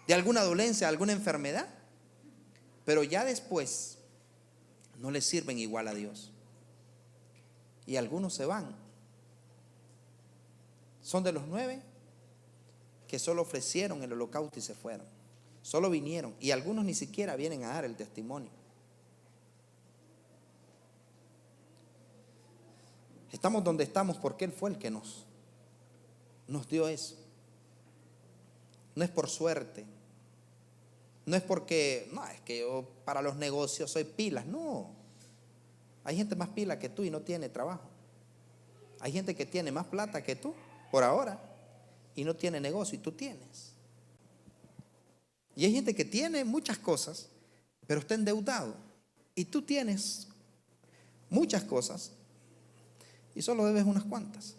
[SPEAKER 1] de alguna dolencia, alguna enfermedad, pero ya después no les sirven igual a Dios. Y algunos se van. Son de los 9 que solo ofrecieron el holocausto y se fueron. Solo vinieron, y algunos ni siquiera vienen a dar el testimonio. Estamos donde estamos porque Él fue el que nos dio eso. No es por suerte. No es porque, no, es que yo para los negocios soy pilas. No. Hay gente más pila que tú y no tiene trabajo. Hay gente que tiene más plata que tú, por ahora, y no tiene negocio, y tú tienes. Y hay gente que tiene muchas cosas, pero está endeudado. Y tú tienes muchas cosas y solo debes unas cuantas.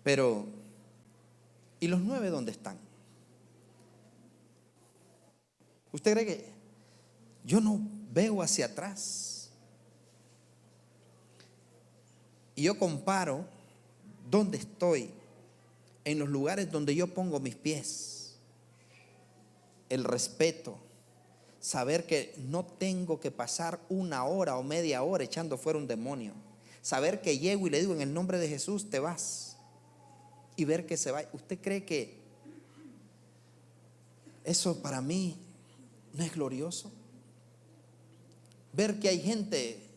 [SPEAKER 1] Pero, ¿y los 9 dónde están? ¿Usted cree que yo no veo hacia atrás? Y yo comparo dónde estoy, en los lugares donde yo pongo mis pies. El respeto, saber que no tengo que pasar 1 hora o media hora echando fuera un demonio. Saber que llego y le digo en el nombre de Jesús, te vas. Y ver que se va. ¿Usted cree que eso para mí no es glorioso? Ver que hay gente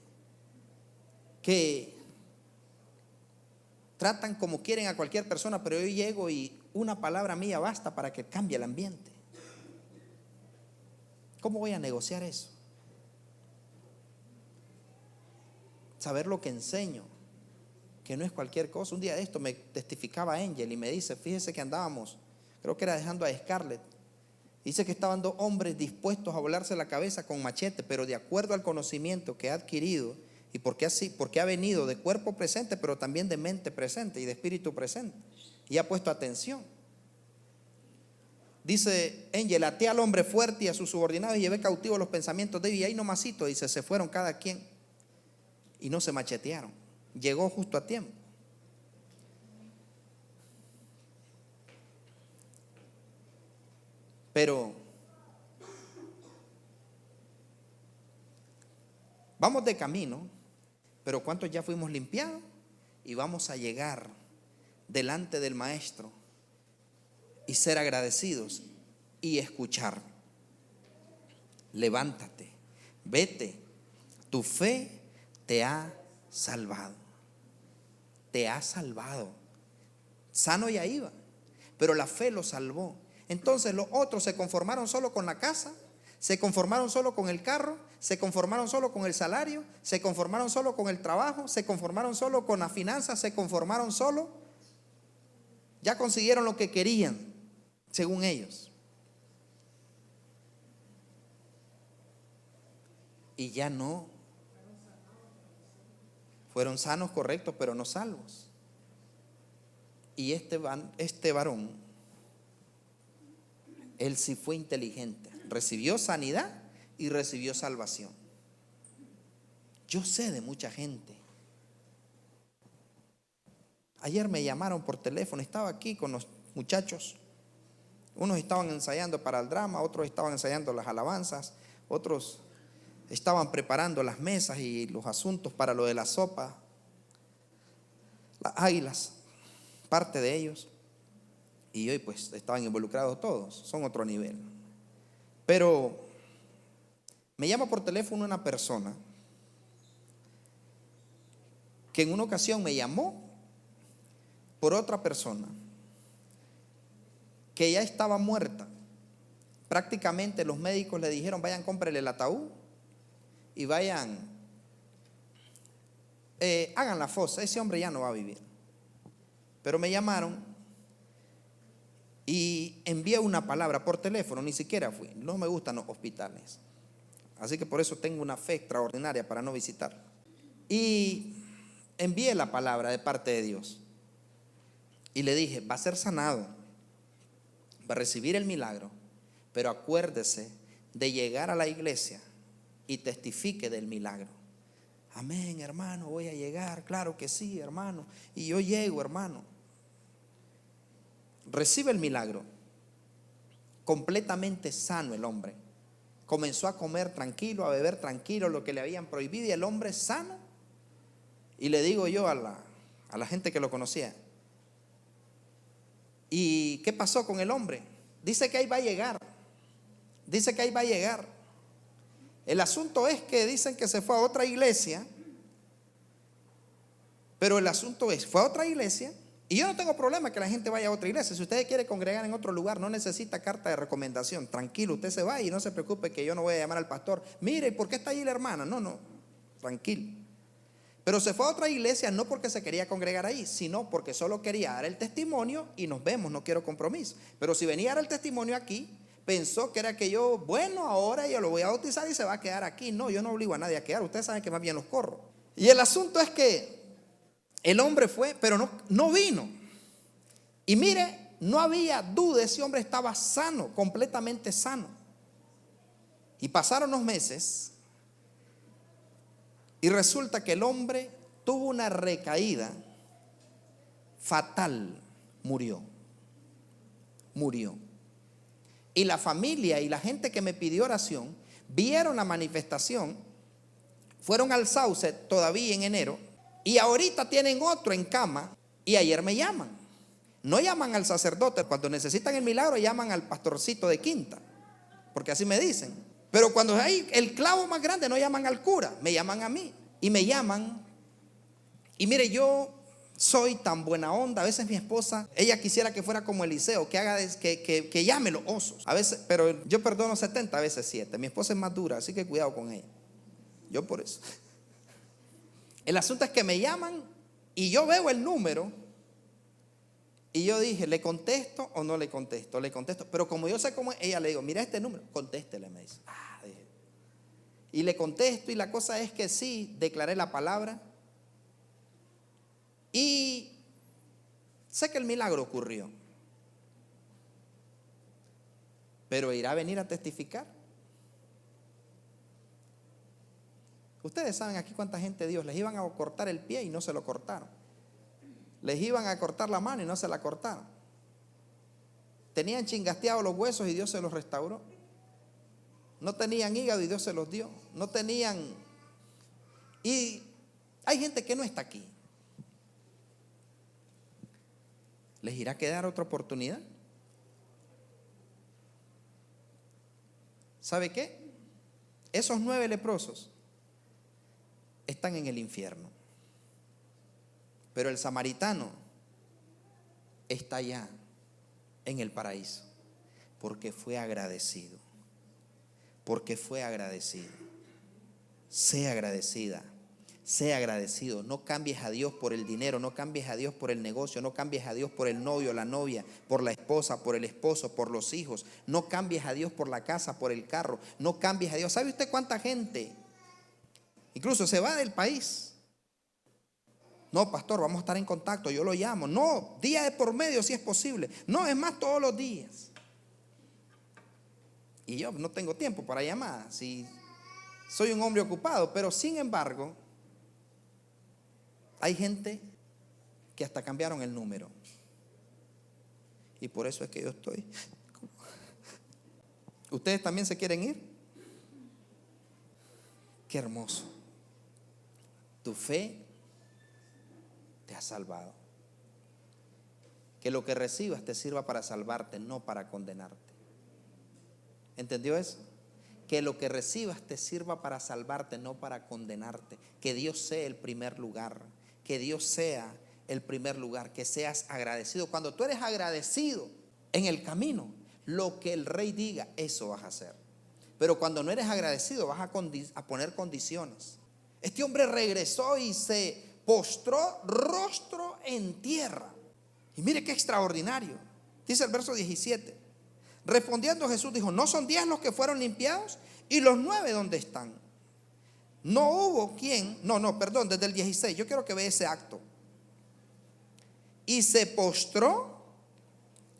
[SPEAKER 1] que tratan como quieren a cualquier persona, pero yo llego y una palabra mía basta para que cambie el ambiente. ¿Cómo voy a negociar eso? Saber lo que enseño, que no es cualquier cosa. Un día de esto me testificaba Angel y me dice, fíjese que andábamos, creo que era dejando a Scarlett. Dice que estaban 2 hombres dispuestos a volarse la cabeza con machete, pero de acuerdo al conocimiento que ha adquirido y porque ha venido de cuerpo presente, pero también de mente presente y de espíritu presente, y ha puesto atención. Dice Angel, até al hombre fuerte y a sus subordinados y llevé cautivos los pensamientos de ellos, y ahí nomasito, dice, se fueron cada quien y no se machetearon. Llegó justo a tiempo. Pero vamos de camino, pero ¿cuántos ya fuimos limpiados? Y vamos a llegar delante del Maestro y ser agradecidos y escuchar. Levántate, vete, tu fe te ha salvado. Te ha salvado. Sano ya iba, pero la fe lo salvó. Entonces los otros se conformaron solo con la casa, se conformaron solo con el carro, se conformaron solo con el salario, se conformaron solo con el trabajo, se conformaron solo con las finanzas, se conformaron solo. Ya consiguieron lo que querían, según ellos. Y ya no. Fueron sanos, correctos, pero no salvos. Y este varón, él sí fue inteligente. Recibió sanidad y recibió salvación. Yo sé de mucha gente. Ayer me llamaron por teléfono, estaba aquí con los muchachos. Unos estaban ensayando para el drama, otros estaban ensayando las alabanzas, otros estaban preparando las mesas y los asuntos para lo de la sopa. Las águilas, parte de ellos. Y hoy pues estaban involucrados todos, son otro nivel. Pero me llama por teléfono una persona que en una ocasión me llamó por otra persona que ya estaba muerta. Prácticamente los médicos le dijeron, vayan, cómprenle el ataúd y vayan, hagan la fosa, ese hombre ya no va a vivir. Pero me llamaron y envié una palabra por teléfono, ni siquiera fui. No me gustan los hospitales, así que por eso tengo una fe extraordinaria para no visitar. Y envié la palabra de parte de Dios y le dije, va a ser sanado, va a recibir el milagro, pero acuérdese de llegar a la iglesia y testifique del milagro. Amén, hermano, voy a llegar, claro que sí, hermano. Y yo llego, hermano. Recibe el milagro, completamente sano el hombre. Comenzó a comer tranquilo, a beber tranquilo lo que le habían prohibido, y el hombre sano. Y le digo yo a la gente que lo conocía, ¿y qué pasó con el hombre? Dice que ahí va a llegar. Dice que ahí va a llegar. El asunto es que dicen que se fue a otra iglesia. Pero el asunto es, fue a otra iglesia. Y yo no tengo problema que la gente vaya a otra iglesia. Si usted quiere congregar en otro lugar, no necesita carta de recomendación. Tranquilo, usted se va y no se preocupe que yo no voy a llamar al pastor. Mire, ¿por qué está ahí la hermana? No, tranquilo. Pero se fue a otra iglesia no porque se quería congregar ahí, sino porque solo quería dar el testimonio y nos vemos, no quiero compromiso. Pero si venía a dar el testimonio aquí, pensó que era que yo, bueno, ahora yo lo voy a bautizar y se va a quedar aquí. No, yo no obligo a nadie a quedar, ustedes saben que más bien los corro. Y el asunto es que el hombre fue, pero no vino. Y mire, no había duda, ese hombre estaba sano, completamente sano. Y pasaron los meses y resulta que el hombre tuvo una recaída fatal, murió. Y la familia y la gente que me pidió oración vieron la manifestación, fueron al Sauce todavía en enero y ahorita tienen otro en cama y ayer me llaman. No llaman al sacerdote, cuando necesitan el milagro llaman al pastorcito de quinta, porque así me dicen. Pero cuando hay el clavo más grande no llaman al cura, me llaman a mí. Y me llaman y mire, yo soy tan buena onda. A veces mi esposa, ella quisiera que fuera como Eliseo, que haga que llame los osos. A veces, pero yo perdono 70, a veces 7. Mi esposa es más dura, así que cuidado con ella. Yo por eso. El asunto es que me llaman y yo veo el número y yo dije, ¿le contesto o no le contesto? Le contesto, pero como yo sé cómo es, ella le digo, mira este número, contéstele, me dice. Dije. Y le contesto y la cosa es que sí, declaré la palabra. Y sé que el milagro ocurrió, pero irá a venir a testificar. Ustedes saben aquí cuánta gente Dios les iban a cortar el pie y no se lo cortaron. Les iban a cortar la mano y no se la cortaron. Tenían chingasteados los huesos y Dios se los restauró. No tenían hígado y Dios se los dio. No tenían. Y hay gente que no está aquí. ¿Les irá a quedar otra oportunidad? ¿Sabe qué? Esos 9 leprosos están en el infierno, pero el samaritano está allá en el paraíso, porque fue agradecido. Porque fue agradecido. Sea agradecida. Sea agradecido. No cambies a Dios por el dinero, no cambies a Dios por el negocio, no cambies a Dios por el novio, la novia, por la esposa, por el esposo, por los hijos. No cambies a Dios por la casa, por el carro. No cambies a Dios. ¿Sabe usted cuánta gente incluso se va del país? No, pastor, vamos a estar en contacto, yo lo llamo. No, día de por medio si es posible. No, es más, todos los días. Y yo no tengo tiempo para llamadas, si soy un hombre ocupado, pero sin embargo hay gente que hasta cambiaron el número. Y por eso es que yo estoy. ¿Ustedes también se quieren ir? Qué hermoso. Tu fe te ha salvado. Que lo que recibas te sirva para salvarte, no para condenarte. ¿Entendió eso? Que lo que recibas te sirva para salvarte, no para condenarte. Que Dios sea el primer lugar. Que Dios sea el primer lugar. Que seas agradecido. Cuando tú eres agradecido en el camino, lo que el rey diga, eso vas a hacer. Pero cuando no eres agradecido, vas a poner condiciones. Este hombre regresó y se postró rostro en tierra. Y mire qué extraordinario. Dice el verso 17. Respondiendo Jesús dijo, ¿no son 10 los que fueron limpiados? ¿Y los 9 dónde están? No hubo quien, perdón, desde el 16, yo quiero que vea ese acto. Y se postró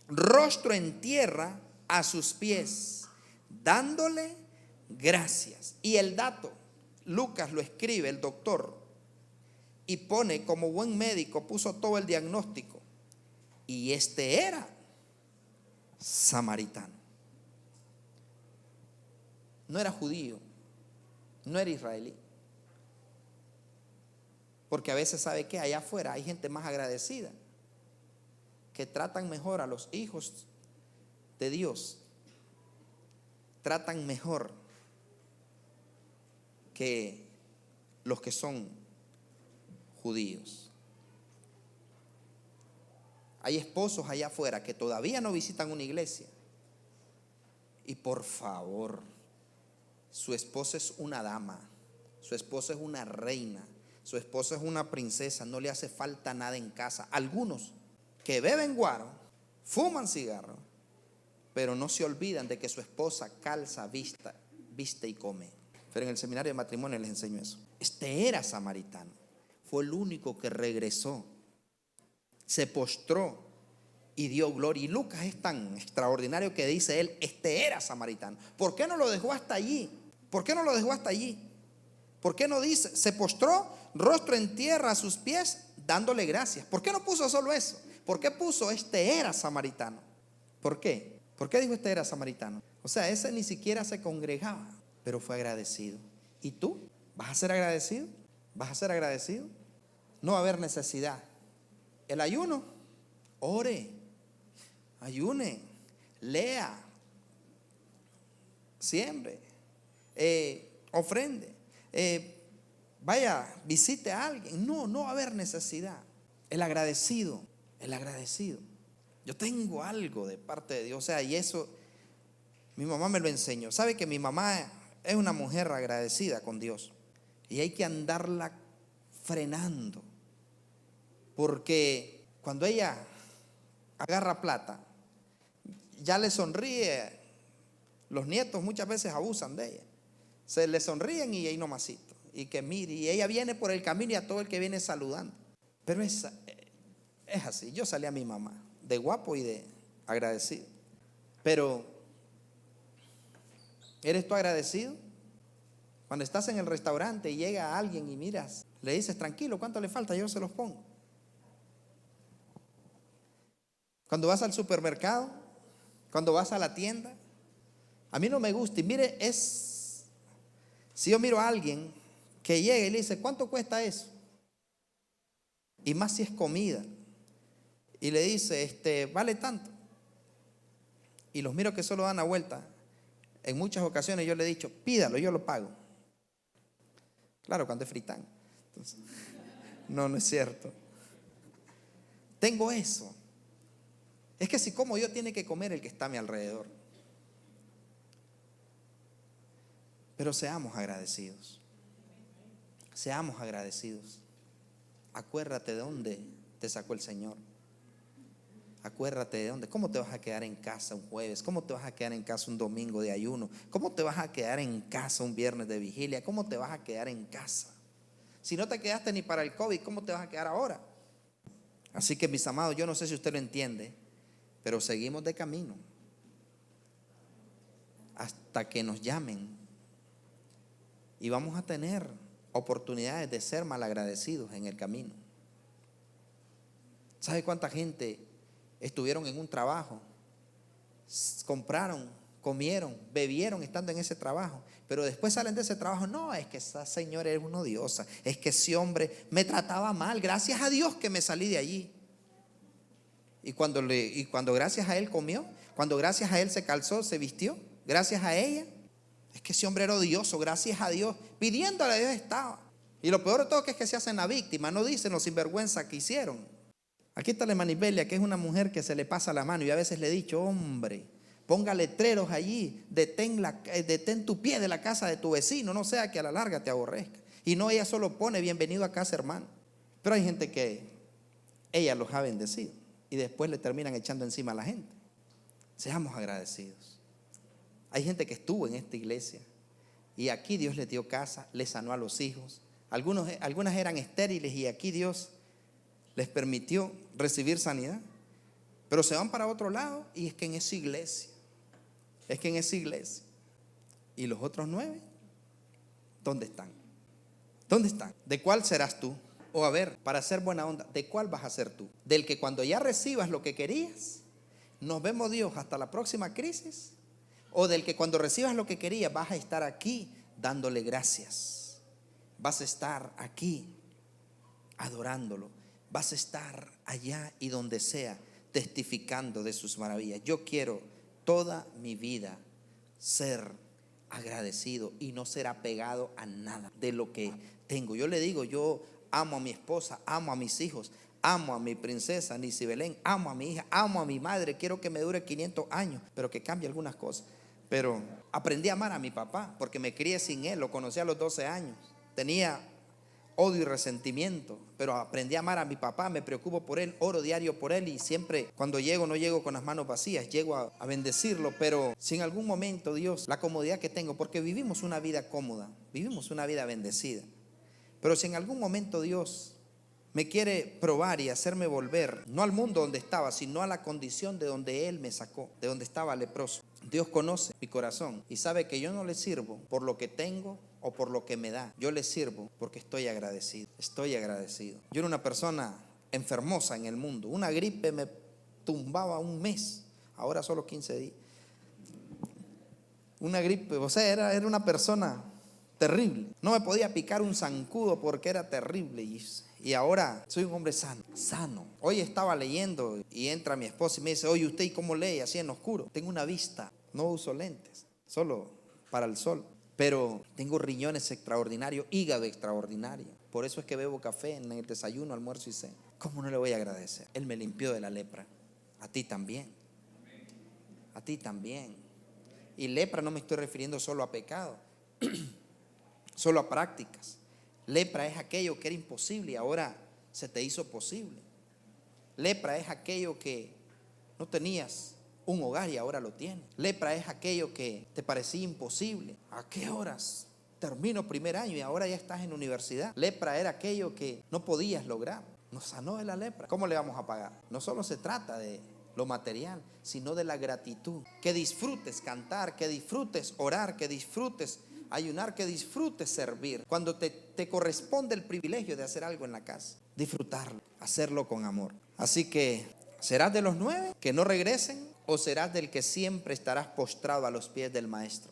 [SPEAKER 1] rostro en tierra a sus pies, dándole gracias. Y el dato, Lucas lo escribe, el doctor, y pone como buen médico, puso todo el diagnóstico. Y este era samaritano. No era judío, no era israelí. Porque a veces, ¿sabe qué? Allá afuera hay gente más agradecida, que tratan mejor a los hijos de Dios, tratan mejor que los que son judíos. Hay esposos allá afuera que todavía no visitan una iglesia y por favor, su esposa es una dama, su esposa es una reina, su esposa es una princesa, no le hace falta nada en casa. Algunos que beben guaro, fuman cigarro, pero no se olvidan de que su esposa calza, viste y come. Pero en el seminario de matrimonio les enseño eso. Este era samaritano, fue el único que regresó, se postró y dio gloria. Y Lucas es tan extraordinario que dice él, este era samaritano. ¿Por qué no lo dejó hasta allí? ¿Por qué no lo dejó hasta allí? ¿Por qué no dice, se postró rostro en tierra a sus pies dándole gracias? ¿Por qué no puso solo eso? ¿Por qué puso este era samaritano? ¿Por qué? ¿Por qué dijo este era samaritano? O sea, ese ni siquiera se congregaba, pero fue agradecido. ¿Y tú? ¿Vas a ser agradecido? ¿Vas a ser agradecido? No va a haber necesidad. El ayuno, ore, ayune, lea, siembre, ofrende, vaya, visite a alguien. No va a haber necesidad. El agradecido. Yo tengo algo de parte de Dios. O sea, y eso mi mamá me lo enseñó. Sabe que mi mamá es una mujer agradecida con Dios. Y hay que andarla frenando. Porque cuando ella agarra plata, ya le sonríe. Los nietos muchas veces abusan de ella. Se le sonríen y ahí nomasito. Y que mire, y ella viene por el camino y a todo el que viene saludando. Pero es así. Yo salí a mi mamá de guapo y de agradecido. Pero, ¿eres tú agradecido? Cuando estás en el restaurante y llega alguien y miras, le dices, tranquilo, ¿cuánto le falta? Yo se los pongo. Cuando vas al supermercado, cuando vas a la tienda, a mí no me gusta. Y mire, si yo miro a alguien que llega y le dice, ¿cuánto cuesta eso? Y más si es comida. Y le dice, vale tanto. Y los miro que solo dan la vuelta. En muchas ocasiones yo le he dicho, pídalo, yo lo pago. Claro, cuando es fritán. Entonces, no es cierto. Tengo eso. Es que si como yo, tiene que comer el que está a mi alrededor. Pero seamos agradecidos. Seamos agradecidos. Acuérdate de dónde te sacó el Señor. Acuérdate de dónde. ¿Cómo te vas a quedar en casa un jueves? ¿Cómo te vas a quedar en casa un domingo de ayuno? ¿Cómo te vas a quedar en casa un viernes de vigilia? ¿Cómo te vas a quedar en casa? Si no te quedaste ni para el COVID, ¿cómo te vas a quedar ahora? Así que, mis amados, yo no sé si usted lo entiende, pero seguimos de camino hasta que nos llamen. Y vamos a tener oportunidades de ser malagradecidos en el camino. ¿Sabe cuánta gente estuvieron en un trabajo? Compraron, comieron, bebieron estando en ese trabajo, pero después salen de ese trabajo. No, es que esa señora era una odiosa, es que ese hombre me trataba mal, gracias a Dios que me salí de allí. Y cuando gracias a él comió, cuando gracias a él se calzó, se vistió, gracias a ella, es que ese hombre era odioso, gracias a Dios, pidiéndole a Dios estaba. Y lo peor de todo es que se hacen la víctima, no dicen los sinvergüenza que hicieron. Aquí está la hermana Ibelia, que es una mujer que se le pasa la mano, y a veces le he dicho, hombre, ponga letreros allí, detén tu pie de la casa de tu vecino, no sea que a la larga te aborrezca. Y no, ella solo pone bienvenido a casa, hermano. Pero hay gente que ella los ha bendecido y después le terminan echando encima a la gente. Seamos agradecidos. Hay gente que estuvo en esta iglesia y aquí Dios les dio casa, les sanó a los hijos. Algunas eran estériles y aquí Dios les permitió recibir sanidad. Pero se van para otro lado y es que en esa iglesia. ¿Y los otros 9? ¿Dónde están? ¿Dónde están? ¿De cuál serás tú? O a ver, para hacer buena onda, ¿de cuál vas a ser tú? ¿Del que cuando ya recibas lo que querías, nos vemos Dios hasta la próxima crisis? ¿O del que cuando recibas lo que querías vas a estar aquí dándole gracias? Vas a estar aquí adorándolo. Vas a estar allá y donde sea testificando de sus maravillas. Yo quiero toda mi vida ser agradecido y no ser apegado a nada de lo que tengo. Yo le digo, yo amo a mi esposa, amo a mis hijos, amo a mi princesa Nisi Belén, amo a mi hija, amo a mi madre. Quiero que me dure 500 años, pero que cambie algunas cosas. Pero aprendí a amar a mi papá porque me crié sin él, lo conocí a los 12 años. Tenía odio y resentimiento, pero aprendí a amar a mi papá, me preocupo por él, oro diario por él y siempre cuando llego no llego con las manos vacías, llego a bendecirlo. Pero si en algún momento Dios, la comodidad que tengo, porque vivimos una vida cómoda, vivimos una vida bendecida, pero si en algún momento Dios me quiere probar y hacerme volver, no al mundo donde estaba, sino a la condición de donde Él me sacó, de donde estaba leproso. Dios conoce mi corazón y sabe que yo no le sirvo por lo que tengo o por lo que me da. Yo le sirvo porque estoy agradecido. Estoy agradecido. Yo era una persona enfermosa en el mundo. Una gripe me tumbaba un mes. Ahora solo 15 días. Una gripe, o sea, era una persona terrible. No me podía picar un zancudo porque era terrible. Y ahora soy un hombre sano. Hoy estaba leyendo y entra mi esposa y me dice: oye, ¿usted y cómo lee así en oscuro? Tengo una vista, no uso lentes, solo para el sol. Pero tengo riñones extraordinarios, hígado extraordinario. Por eso es que bebo café en el desayuno, almuerzo y cena. ¿Cómo no le voy a agradecer? Él me limpió de la lepra. A ti también. A ti también. Y lepra no me estoy refiriendo solo a pecado, solo a prácticas. Lepra es aquello que era imposible y ahora se te hizo posible. Lepra es aquello que no tenías un hogar y ahora lo tienes. Lepra es aquello que te parecía imposible. ¿A qué horas termino primer año y ahora ya estás en universidad? Lepra era aquello que no podías lograr. Nos sanó de la lepra. ¿Cómo le vamos a pagar? No solo se trata de lo material, sino de la gratitud. Que disfrutes cantar, que disfrutes orar, que disfrutes ayunar, que disfrutes servir. Cuando te corresponde el privilegio de hacer algo en la casa, disfrutarlo, hacerlo con amor. Así que, ¿serás de los 9 que no regresen o serás del que siempre estarás postrado a los pies del maestro?